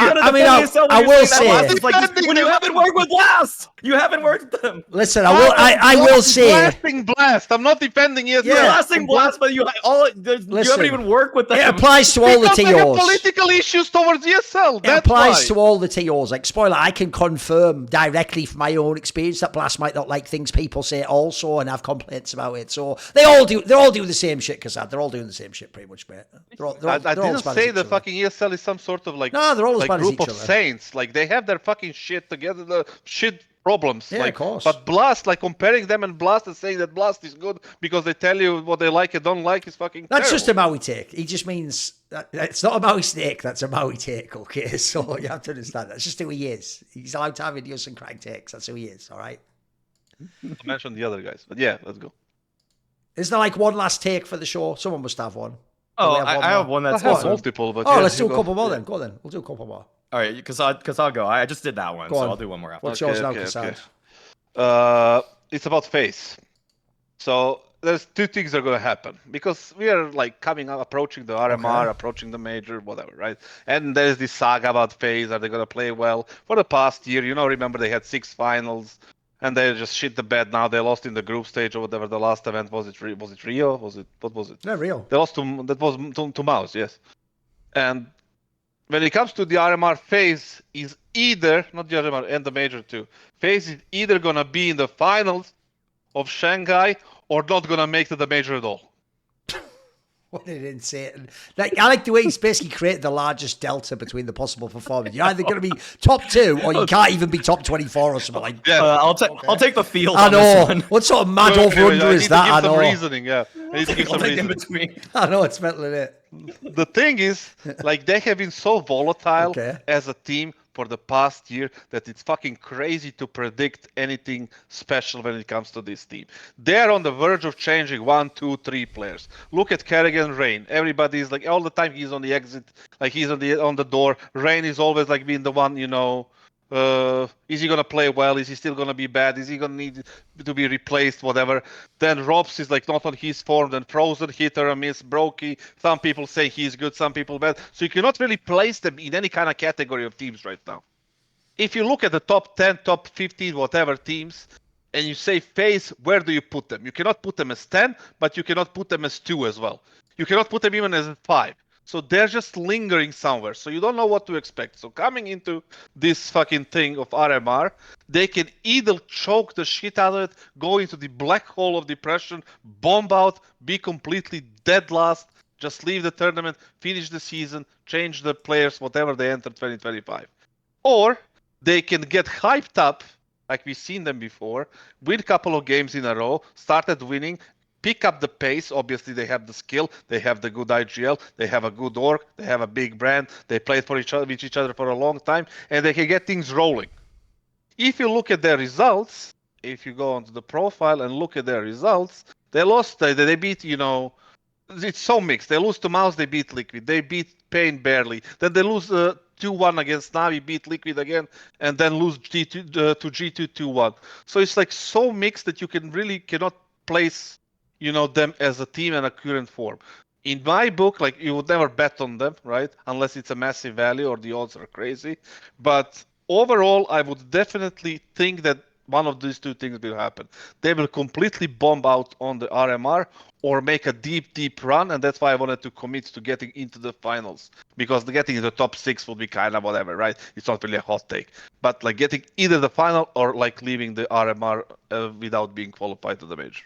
Speaker 1: I will say,
Speaker 2: when you haven't worked with Blast, you haven't worked with them.
Speaker 1: Listen, I will say,
Speaker 3: blasting Blast. I'm not defending ESL.
Speaker 2: You're blasting Blast, but you haven't even worked with them.
Speaker 1: It applies to all the TOs.
Speaker 3: They have political issues towards ESL.
Speaker 1: It applies to all the TOs. Like, spoiler, I can confirm directly from my own experience that Blast might not like things people say also and have complaints about it. So they're all doing the same shit, Kassad. They're all doing the same shit pretty much, mate.
Speaker 3: I didn't say the fucking ESL is some sort of like
Speaker 1: they're all
Speaker 3: like group of saints. Like they have their fucking shit together, the shit problems.
Speaker 1: Yeah,
Speaker 3: like,
Speaker 1: of course.
Speaker 3: But Blast, like comparing them and Blast and saying that Blast is good because they tell you what they like and don't like is fucking
Speaker 1: That's
Speaker 3: terrible.
Speaker 1: just a Maui take. He just means that it's not a Mauisnake, that's a Maui take, okay? So you have to understand that's just who he is. He's allowed to have idiosyncratic takes. That's who he is, all right?
Speaker 3: I mentioned the other guys, but yeah, let's go.
Speaker 1: Is there like one last take for the show? Someone must have one.
Speaker 2: Oh, I have one that's
Speaker 3: also multiple. But
Speaker 1: let's do a couple more then. Go then. We'll do a couple more.
Speaker 2: All right, because I'll go. I just did that one, so I'll do one more after.
Speaker 1: What's yours now, Kassad?
Speaker 3: It's about FaZe. So there's two things that are going to happen because we are like approaching the RMR, approaching the major, whatever, right? And there's this saga about FaZe. Are they going to play well? For the past year, remember they had 6 finals. And they just shit the bed now. They lost in the group stage or whatever. The last event was it Rio? What was it?
Speaker 1: No, Rio.
Speaker 3: They lost to MOUZ, yes. And when it comes to the RMR, FaZe is either not the RMR and the major too. FaZe is either gonna be in the finals of Shanghai or not gonna make to the major at all.
Speaker 1: What an insane. Like, I like the way he's basically created the largest delta between the possible performers. You're either going to be top 2 or you can't even be top 24 or something like that.
Speaker 2: I'll take the field.
Speaker 1: I
Speaker 2: on
Speaker 1: know.
Speaker 2: This one.
Speaker 1: What sort of mad over-under is that? I know.
Speaker 3: Reasoning, yeah. I need to give some reasoning.
Speaker 2: In between.
Speaker 1: I know, it's mental, isn't it?
Speaker 3: The thing is, like, they have been so volatile as a team for the past year that it's fucking crazy to predict anything special when it comes to this team. They're on the verge of changing 1, 2, 3 players. Look at Kerrigan, Rain. Everybody's like, all the time he's on the exit, like he's on the door. Rain is always like being the one, is he gonna play well? Is he still gonna be bad? Is he gonna need to be replaced? Whatever. Then Robs is like not on his form. Then Frozen, hitter or miss, Brokey. Some people say he's good, some people bad. So you cannot really place them in any kind of category of teams right now. If you look at the top 10, top 15, whatever teams, and you say FaZe, where do you put them? You cannot put them as 10, but you cannot put them as 2 as well. You cannot put them even as 5. So they're just lingering somewhere. So you don't know what to expect. So coming into this fucking thing of RMR, they can either choke the shit out of it, go into the black hole of depression, bomb out, be completely dead last, just leave the tournament, finish the season, change the players, whatever they enter 2025. Or they can get hyped up, like we've seen them before, win a couple of games in a row, started winning, pick up the pace. Obviously, they have the skill. They have the good IGL. They have a good org. They have a big brand. They played with each other for a long time, and they can get things rolling. If you look at their results, if you go onto the profile and look at their results, they lost. They beat, it's so mixed. They lose to MOUZ. They beat Liquid. They beat Pain barely. Then they lose 2-1 against Navi, beat Liquid again, and then lose G2 to G2 2-1. So it's like so mixed that you cannot place them as a team and a current form. In my book, like, you would never bet on them, right? Unless it's a massive value or the odds are crazy. But overall, I would definitely think that one of these two things will happen. They will completely bomb out on the RMR or make a deep, deep run. And that's why I wanted to commit to getting into the finals. Because getting into the top 6 will be kind of whatever, right? It's not really a hot take. But like getting either the final or like leaving the RMR without being qualified to the major.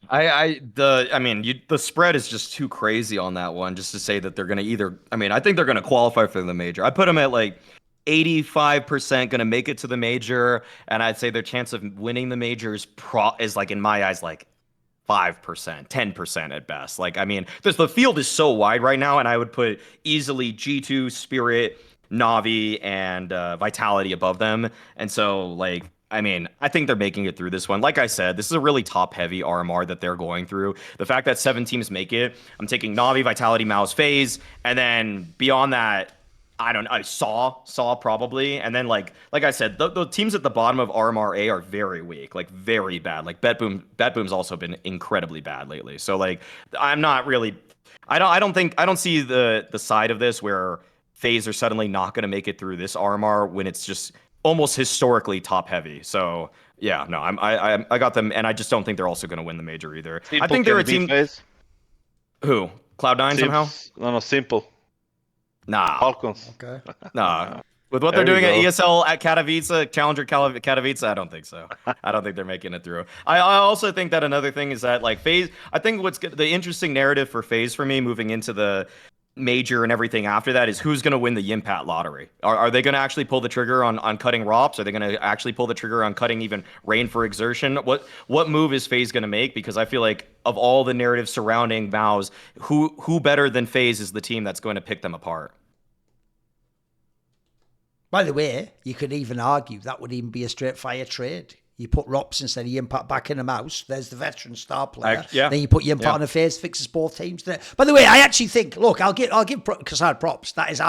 Speaker 2: The spread is just too crazy on that one just to say that they're going to I think they're going to qualify for the major. I put them at like 85% going to make it to the major, and I'd say their chance of winning the major is like, in my eyes, like 5%, 10% at best. Like, the field is so wide right now, and I would put easily G2, Spirit, Navi, and Vitality above them. And so, like, I think they're making it through this one. Like I said, this is a really top-heavy RMR that they're going through. The fact that 7 teams make it, I'm taking Navi, Vitality, MOUZ, FaZe, and then beyond that, I don't know, I saw probably. And then, like I said, the teams at the bottom of RMR-A are very weak, like very bad. Like BetBoom's also been incredibly bad lately. So, like, I'm not really, I don't see the side of this where FaZe are suddenly not going to make it through this RMR when it's just almost historically top heavy. So yeah, no, I got them, and I just don't think they're also going to win the major either.
Speaker 3: Simple,
Speaker 2: I think they're a team.
Speaker 3: FaZe?
Speaker 2: Who? Cloud9 somehow?
Speaker 3: No, Simple.
Speaker 2: Nah.
Speaker 3: Falcons.
Speaker 1: Okay.
Speaker 2: Nah. With what they're doing at ESL at Katowice, Challenger Katowice, I don't think so. I don't think they're making it through. I also think that another thing is that, like, FaZe, I think the interesting narrative for FaZe for me moving into the major and everything after that is who's going to win the Yimpat lottery. Are they going to actually pull the trigger on cutting ROPS? Are they going to actually pull the trigger on cutting even Rain for exertion? What move is FaZe going to make? Because I feel like of all the narratives surrounding MOUZ, who better than FaZe is the team that's going to pick them apart?
Speaker 1: By the way, you could even argue that would even be a straight fire trade. You put ROPS instead of Yimpat back in a MOUZ. There's the veteran star player. Then you put Yimpat on a FaZe, fixes both teams. By the way, I actually think, look, I'll give kassad props. That is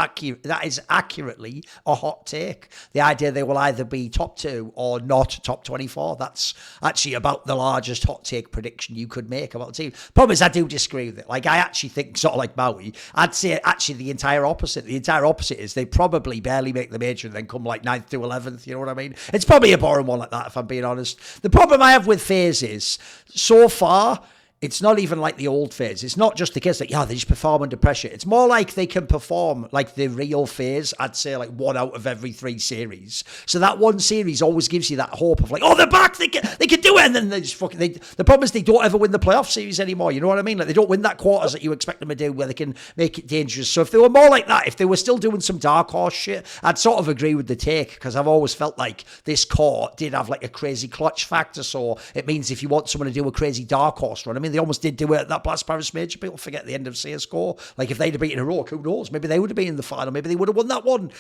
Speaker 1: accurately a hot take. The idea they will either be top 2 or not top 24. That's actually about the largest hot take prediction you could make about the team. Problem is, I do disagree with it. Like, I actually think, sort of like Maui, I'd say actually the entire opposite. The entire opposite is they probably barely make the major and then come like 9th to 11th. You know what I mean? It's probably a boring one like that, if I'm being honest. The problem I have with FaZe is, so far, it's not even like the old FaZe. It's not just the case that, they just perform under pressure. It's more like they can perform like the real FaZe, I'd say like 1 out of every 3 series. So that one series always gives you that hope of like, they're back, they can do it. And then they just the problem is they don't ever win the playoff series anymore. You know what I mean? Like they don't win that quarters that you expect them to do where they can make it dangerous. So if they were more like that, if they were still doing some dark horse shit, I'd sort of agree with the take, because I've always felt like this core did have like a crazy clutch factor. So it means if you want someone to do a crazy dark horse run, I mean, they almost did do it at that Blast Paris Major. People forget the end of CSGO. Like, if they'd have beaten Heroic, who knows? Maybe they would have been in the final. Maybe they would have won that one.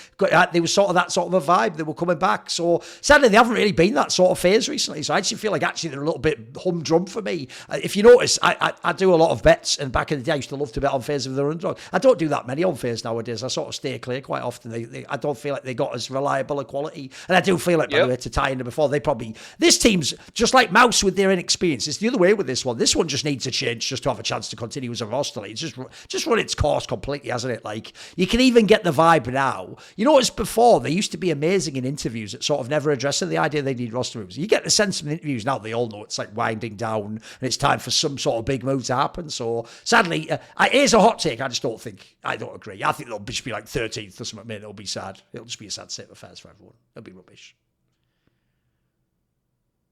Speaker 1: They were sort of that sort of a vibe. They were coming back. So, sadly, they haven't really been that sort of phase recently. So, I actually feel like they're a little bit humdrum for me. If you notice, I do a lot of bets, and back in the day, I used to love to bet on FaZe of their underdog. I don't do that many on FaZe nowadays. I sort of stay clear quite often. I don't feel like they got as reliable a quality. And I do feel like, by the way, to tie into before, this team's just like MOUZ with their inexperience. It's the other way with this one. This one just needs a change just to have a chance to continue as a roster. It's just run its course completely, hasn't it? Like, you can even get the vibe now. You notice before, they used to be amazing in interviews at sort of never addressing the idea they need roster moves. You get the sense from the interviews now, they all know it's like winding down and it's time for some sort of big move to happen. So, sadly, here's a hot take. I don't agree. I think they'll just be like 13th or something. It'll be sad. It'll just be a sad state of affairs for everyone. It'll be rubbish.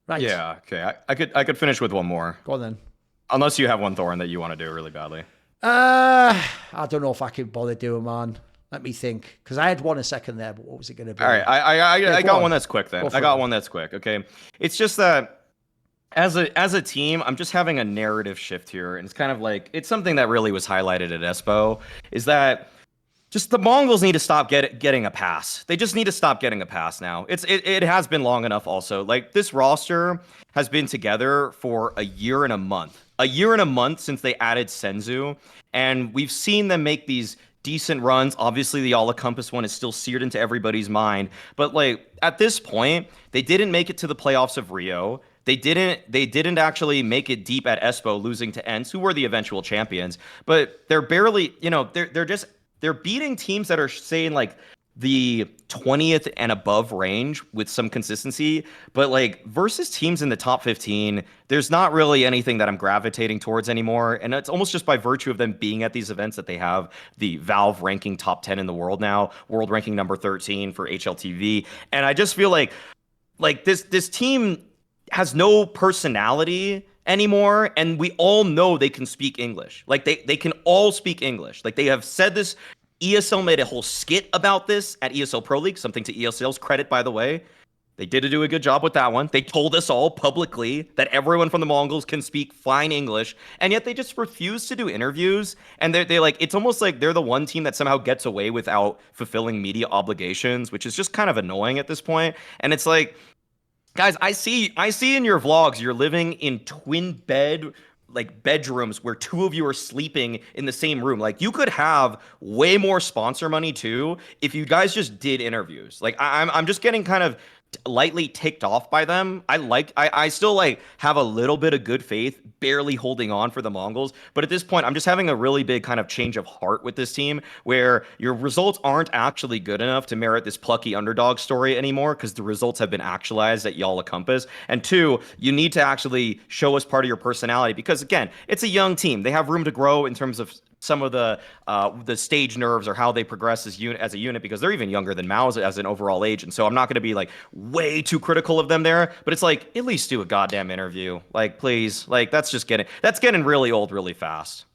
Speaker 1: Right.
Speaker 2: Yeah, okay. I could finish with one more.
Speaker 1: Go on then.
Speaker 2: Unless you have one, Thorin, that you want to do really badly.
Speaker 1: I don't know if I can bother doing, man. Let me think. Because I had one a second there, but what was it going to be?
Speaker 2: All right, I got one that's quick then. I got one that's quick, okay? It's just that as a team, I'm just having a narrative shift here. And it's kind of like, it's something that really was highlighted at Espo, is that just the Mongols need to stop getting a pass. They just need to stop getting a pass now. It has been long enough also. Like, this roster has been together for a year and a month. A year and a month since they added Senzu. And we've seen them make these decent runs. Obviously, the all-encompass one is still seared into everybody's mind. But, like, at this point, they didn't make it to the playoffs of Rio. They didn't actually make it deep at Espo, losing to ENCE, who were the eventual champions. But they're barely, they're beating teams that are saying like the 20th and above range with some consistency, but like versus teams in the top 15, there's not really anything that I'm gravitating towards anymore. And it's almost just by virtue of them being at these events that they have the Valve ranking top 10 in the world now, world ranking number 13 for HLTV. And I just feel like this team has no personality anymore, and we all know they can speak English. Like, they can all speak English. Like, they have said this. ESL made a whole skit about this at ESL Pro League, something to ESL's credit, by the way. They did do a good job with that one. They told us all publicly that everyone from the Mongols can speak fine English, and yet they just refuse to do interviews. And they like, it's almost like they're the one team that somehow gets away without fulfilling media obligations, which is just kind of annoying at this point. And it's like, guys, I see in your vlogs you're living in twin bed bedrooms where 2 of you are sleeping in the same room. Like, you could have way more sponsor money too if you guys just did interviews. Like, I'm just getting kind of lightly ticked off by them. I still like have a little bit of good faith, barely holding on for the Mongols, but at this point I'm just having a really big kind of change of heart with this team, where your results aren't actually good enough to merit this plucky underdog story anymore, because the results have been actualized at y'all encompass. And 2, you need to actually show us part of your personality, because again, it's a young team. They have room to grow in terms of some of the stage nerves or how they progress as a unit, because they're even younger than MOUZ as an overall age. And so I'm not going to be like way too critical of them there, but it's like, at least do a goddamn interview. Like, please, like, that's getting really old really fast.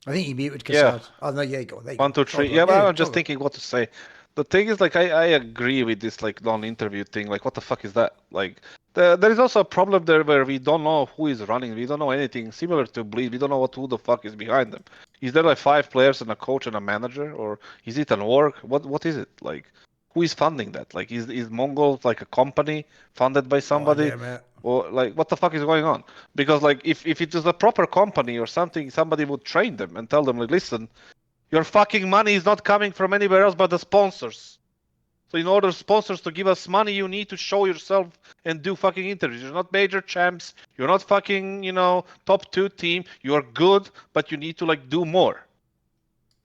Speaker 1: I think you muted kassad. Yeah. Oh, no, yeah, you go.
Speaker 3: 1, 2, 3. Yeah, but I'm just thinking what to say. The thing is, like, I agree with this, like, non-interview thing. Like, what the fuck is that? Like, there is also a problem there where we don't know who is running. We don't know anything similar to Bleed. We don't know who the fuck is behind them. Is there, like, 5 players and a coach and a manager? Or is it an org? What is it? Like, who is funding that? Like, is MongolZ, like, a company funded by somebody?
Speaker 1: Oh, yeah,
Speaker 3: or, like, what the fuck is going on? Because, like, if it was a proper company or something, somebody would train them and tell them, like, listen, your fucking money is not coming from anywhere else but the sponsors. So in order for sponsors to give us money, you need to show yourself and do fucking interviews. You're not major champs. You're not fucking, top 2 team. You're good, but you need to, like, do more.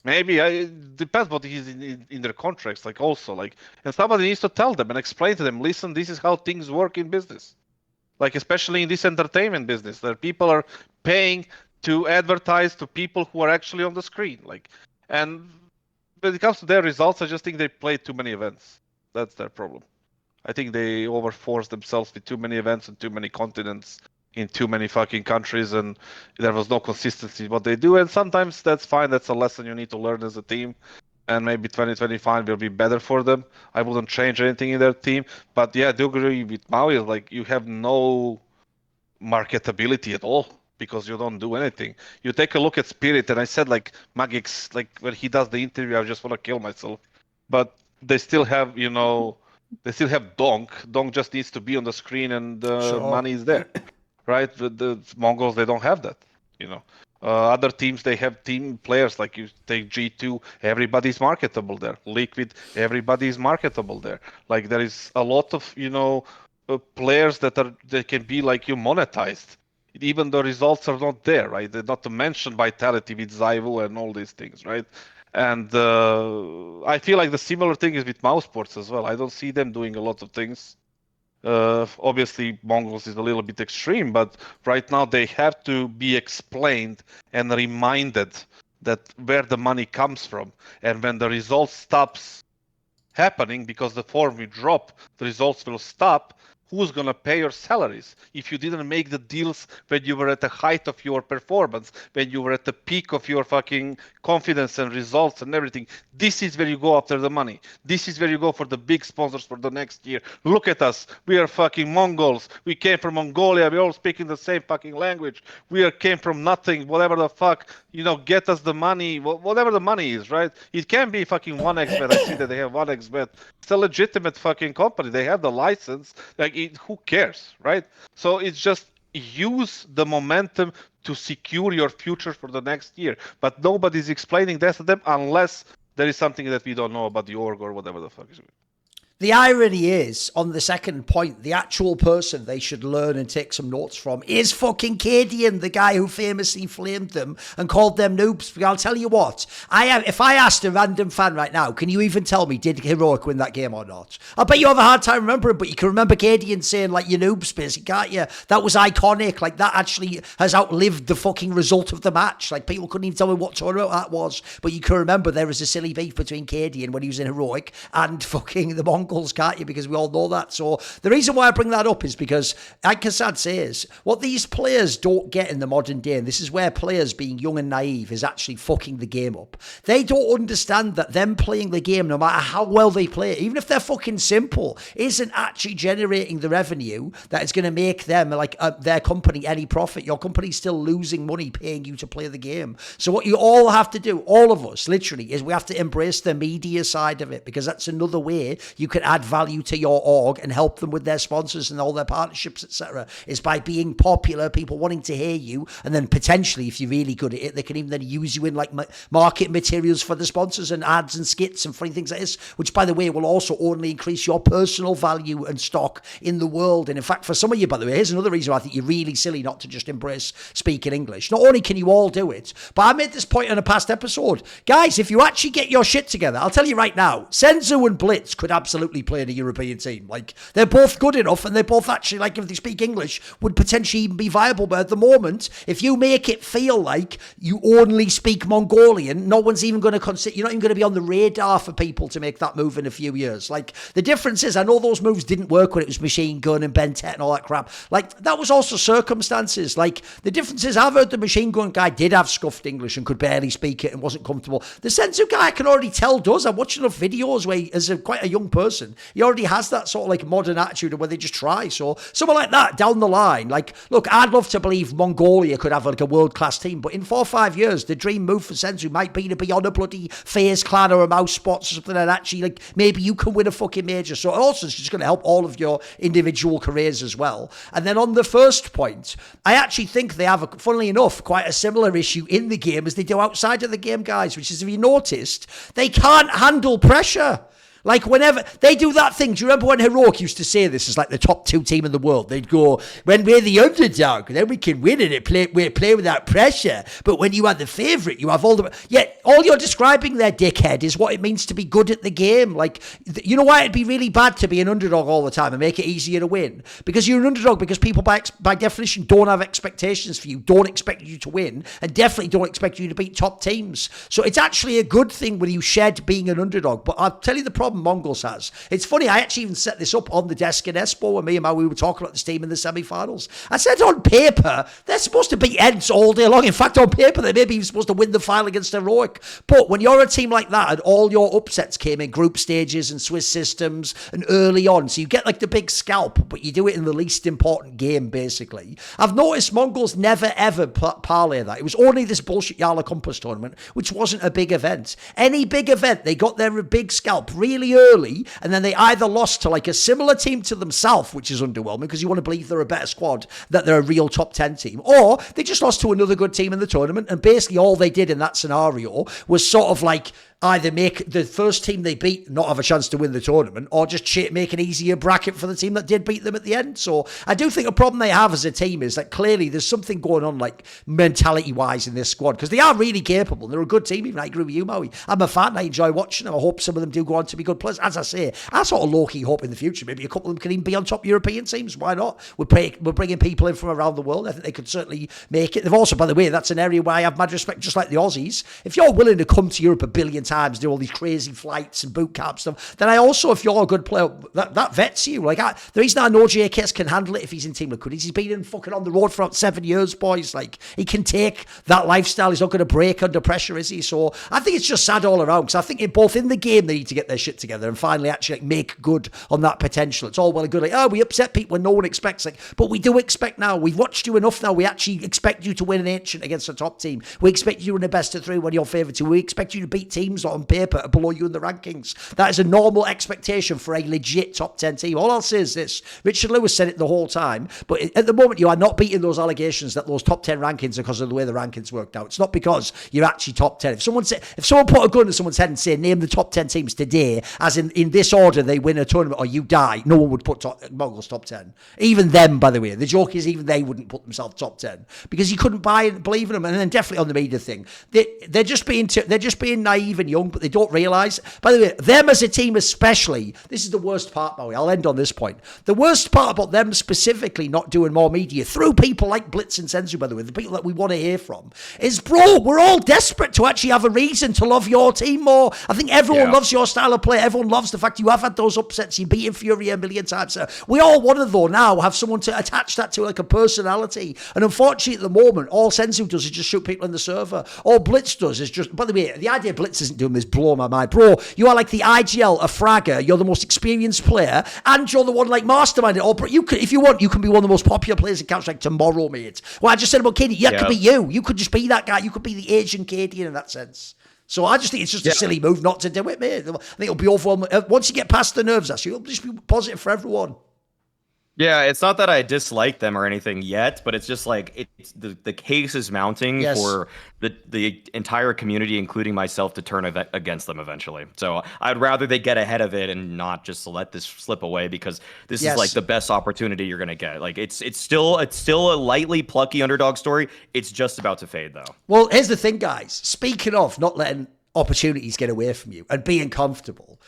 Speaker 3: Maybe it depends what is in their contracts, like, also, like, and somebody needs to tell them and explain to them, listen, this is how things work in business. Like, especially in this entertainment business, that people are paying to advertise to people who are actually on the screen. Like, and when it comes to their results, I just think they play too many events. That's their problem. I think they overforced themselves with too many events and too many continents in too many fucking countries, and there was no consistency in what they do. And sometimes that's fine. That's a lesson you need to learn as a team. And maybe 2025 will be better for them. I wouldn't change anything in their team. But yeah, I do agree with Maui. Like, you have no marketability at all because you don't do anything. You take a look at Spirit, and I said, like, Magix, like, when he does the interview, I just want to kill myself. But they still have, you know, they still have Donk. Donk just needs to be on the screen, and the money is there, right? The Mongols, they don't have that, you know. Other teams, they have team players, like you take G2, everybody's marketable there. Liquid, everybody's marketable there. Like, there is a lot of, you know, players that can be, like, you monetized. Even the results are not there, right? Not to mention Vitality with Zyvu and all these things, right? And I feel like the similar thing is with MOUZ Sports as well. I don't see them doing a lot of things. Obviously, MongolZ is a little bit extreme, but right now they have to be explained and reminded that where the money comes from. And when the result stops happening, because the form will drop, the results will stop. Who's going to pay your salaries if you didn't make the deals when you were at the height of your performance, when you were at the peak of your fucking confidence and results and everything? This is where you go after the money. This is where you go for the big sponsors for the next year. Look at us. We are fucking Mongols. We came from Mongolia. We're all speaking the same fucking language. Came from nothing, whatever the fuck. You know, get us the money, whatever the money is, right? It can be fucking 1xBet. I see that they have 1xBet. It's a legitimate fucking company. They have the license. Like, who cares, right? So it's just use the momentum to secure your future for the next year. But nobody's explaining that to them unless there is something that we don't know about the org or whatever the fuck is it.
Speaker 1: The irony is, on the second point, the actual person they should learn and take some notes from is fucking Cadian, the guy who famously flamed them and called them noobs. I'll tell you what, if I asked a random fan right now, can you even tell me, did Heroic win that game or not? I bet you have a hard time remembering, but you can remember Cadian saying, like, you noobs, basically, can't you? That was iconic. Like, that actually has outlived the fucking result of the match. Like, people couldn't even tell me what tournament that was, but you can remember there was a silly beef between Cadian when he was in Heroic and fucking the Mongols, can't you? Because we all know that. So the reason why I bring that up is because, like kassad says, what these players don't get in the modern day, and this is where players being young and naive is actually fucking the game up. They don't understand that them playing the game, no matter how well they play it, even if they're fucking simple, isn't actually generating the revenue that is going to make them, like, their company any profit. Your company's still losing money paying you to play the game. So what you all have to do, all of us, literally, is we have to embrace the media side of it, because that's another way you can add value to your org and help them with their sponsors and all their partnerships, etc., is by being popular, people wanting to hear you, and then potentially, if you're really good at it, they can even then use you in, like, market materials for the sponsors and ads and skits and funny things like this, which, by the way, will also only increase your personal value and stock in the world. And in fact, for some of you, by the way, here's another reason why I think you're really silly not to just embrace speaking English. Not only can you all do it, but I made this point in a past episode. Guys, if you actually get your shit together, I'll tell you right now, Senzu and Blitz could absolutely play in a European team. Like, they're both good enough, and they both actually, like, if they speak English, would potentially even be viable. But at the moment, if you make it feel like you only speak Mongolian, no one's even going to consider, you're not even going to be on the radar for people to make that move in a few years. Like, the difference is, I know those moves didn't work when it was Machine Gun and Ben Tet and all that crap. Like, that was also circumstances. Like, the difference is, I've heard the Machine Gun guy did have scuffed English and could barely speak it and wasn't comfortable. The Senzu guy, I can already tell, does. I'm watching enough videos where he, as quite a young person, he already has that sort of, like, modern attitude where they just try. So someone like that down the line, like, look, I'd love to believe Mongolia could have, like, a world-class team, but in 4 or 5 years, the dream move for Senzu might be to be on a bloody FaZe clan or a MOUZ Spots or something, and actually, like, maybe you can win a fucking major. So also it's just going to help all of your individual careers as well. And then on the first point, I actually think they have, funnily enough, quite a similar issue in the game as they do outside of the game, guys, which is, if you noticed, they can't handle pressure. Like, whenever they do that thing, do you remember when Heroic used to say this is like the top 2 team in the world? They'd go, when we're the underdog, then we can win it. We play without pressure. But when you are the favourite, you have all the... Yeah, all you're describing there, dickhead, is what it means to be good at the game. Like, you know why it'd be really bad to be an underdog all the time and make it easier to win? Because you're an underdog, because people by definition don't have expectations for you, don't expect you to win, and definitely don't expect you to beat top teams. So it's actually a good thing when you shed being an underdog. But I'll tell you the problem MongolZ has. It's funny, I actually even set this up on the desk in Espo when me and we were talking about this team in the semi-finals. I said on paper, they're supposed to beat Ents all day long. In fact, on paper, they may be even supposed to win the final against Heroic. But when you're a team like that and all your upsets came in group stages and Swiss systems and early on, so you get like the big scalp, but you do it in the least important game, basically. I've noticed MongolZ never ever parlay that. It was only this bullshit Yala Compass tournament, which wasn't a big event. Any big event, they got their big scalp really early, and then they either lost to like a similar team to themselves, which is underwhelming because you want to believe they're a better squad, that they're a real top 10 team, or they just lost to another good team in the tournament, and basically all they did in that scenario was sort of like either make the first team they beat not have a chance to win the tournament, or just make an easier bracket for the team that did beat them at the end. So I do think a problem they have as a team is that clearly there's something going on, like mentality-wise, in this squad, because they are really capable. They're a good team. Even I agree with you, Maui. I'm a fan. I enjoy watching them. I hope some of them do go on to be good players. As I say, I sort of low-key hope in the future maybe a couple of them can even be on top European teams. Why not? We're bringing people in from around the world. I think they could certainly make it. They've also, by the way, that's an area where I have mad respect, just like the Aussies. If you're willing to come to Europe a billion times, do all these crazy flights and boot camp stuff, then I also, if you're a good player, that vets you. Like, the reason I know JKS can handle it if he's in Team Liquid is he's been in fucking on the road for 7 years, boys. Like, he can take that lifestyle. He's not going to break under pressure, is he? So I think it's just sad all around, because I think both in the game they need to get their shit together and finally actually like make good on that potential. It's all well and good, like, oh, we upset people when no one expects, like, but we do expect now. We've watched you enough now. We actually expect you to win an Ancient against a top team. We expect you in the best of 3 when you're favourite to. We expect you to beat teams on paper are below you in the rankings. That is a normal expectation for a legit top 10 team. All I'll say is this: Richard Lewis said it the whole time, but at the moment you are not beating those allegations that those top 10 rankings are because of the way the rankings worked out. It's not because you're actually top 10. If someone put a gun to someone's head and say, name the top 10 teams today, as in this order they win a tournament or you die, no one would put MongolZ top 10. Even them, by the way. The joke is even they wouldn't put themselves top 10 because you couldn't buy and believe in them. And then definitely on the media thing, they're just being naive and young, but they don't realise. By the way, them as a team especially, this is the worst part, Maui. I'll end on this point. The worst part about them specifically not doing more media through people like Blitz and Senzu, by the way, the people that we want to hear from, is, bro, we're all desperate to actually have a reason to love your team more. I think everyone loves your style of play. Everyone loves the fact you have had those upsets. You beat Fury a million times. We all want to, though, now have someone to attach that to, like a personality. And unfortunately, at the moment, all Senzu does is just shoot people in the server. All Blitz does is just, by the way, the idea Blitz isn't doing this blow my mind. Bro, you are like the IGL, a fragger. You're the most experienced player, and you're the one like masterminded. Or you could, if you want, you can be one of the most popular players in Counter-Strike tomorrow, mate. Well, I just said about KD. That could be you. You could just be that guy. You could be the Asian KD in that sense. So I just think it's just a silly move not to do it, mate. I think it'll be overwhelming. Once you get past the nerves, actually, it'll just be positive for everyone.
Speaker 2: Yeah, it's not that I dislike them or anything yet, but it's just like the case is mounting for the entire community, including myself, to turn against them eventually. So I'd rather they get ahead of it and not just let this slip away, because this is like the best opportunity you're gonna get. Like it's still a lightly plucky underdog story. It's just about to fade though.
Speaker 1: Well, here's the thing, guys. Speaking of not letting opportunities get away from you and being comfortable,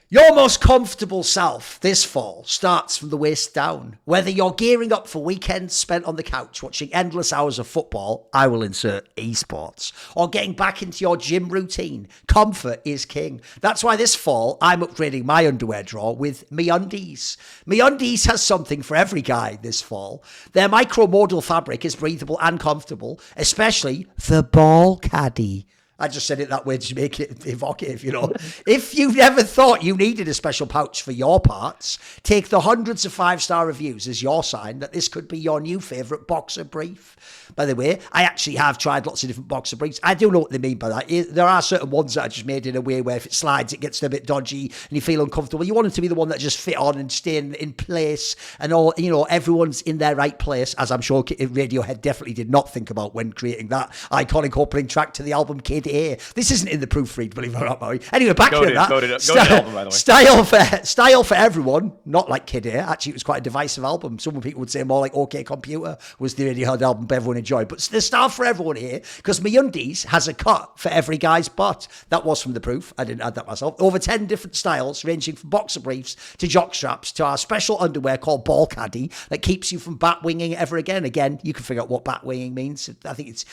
Speaker 1: your most comfortable self this fall starts from the waist down. Whether you're gearing up for weekends spent on the couch watching endless hours of football, I will insert esports, or getting back into your gym routine, comfort is king. That's why this fall I'm upgrading my underwear drawer with MeUndies. MeUndies has something for every guy this fall. Their micro-modal fabric is breathable and comfortable, especially the ball caddy. I just said it that way to make it evocative, you know. If you've ever thought you needed a special pouch for your parts, take the hundreds of 5-star reviews as your sign that this could be your new favourite boxer brief. By the way, I actually have tried lots of different boxer briefs. I do know what they mean by that. There are certain ones that are just made in a way where if it slides, it gets a bit dodgy and you feel uncomfortable. You want it to be the one that just fit on and stay in place, and all, you know, everyone's in their right place, as I'm sure Radiohead definitely did not think about when creating that iconic opening track to the album Kid Kid A. This isn't in the proofread, believe it or not, Maui. Anyway, back to that.
Speaker 2: Go to the album, by the way.
Speaker 1: Style for everyone, not like Kid A. Actually, it was quite a divisive album. Some people would say more like OK Computer was the Radiohead album everyone enjoyed. But the style for everyone here, because MeUndies has a cut for every guy's butt. That was from the proof. I didn't add that myself. Over 10 different styles, ranging from boxer briefs to jock straps to our special underwear called Ball Caddy that keeps you from bat winging ever again. Again, you can figure out what bat winging means. I think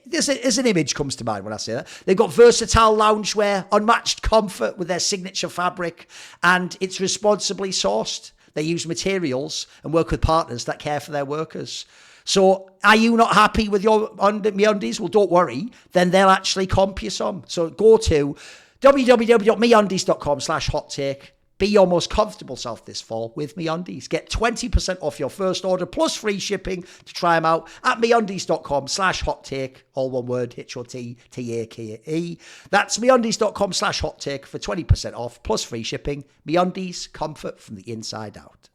Speaker 1: there's an image comes to mind when I say that. They've got versatile loungewear, unmatched comfort with their signature fabric, and it's responsibly sourced. They use materials and work with partners that care for their workers. So are you not happy with your MeUndies? Well, don't worry. Then they'll actually comp you some. So go to www.meundies.com/hot take. Be your most comfortable self this fall with MeUndies. Get 20% off your first order plus free shipping to try them out at meundies.com/hot take. All one word, HOTTAKE. That's meundies.com/hot take for 20% off plus free shipping. MeUndies, comfort from the inside out.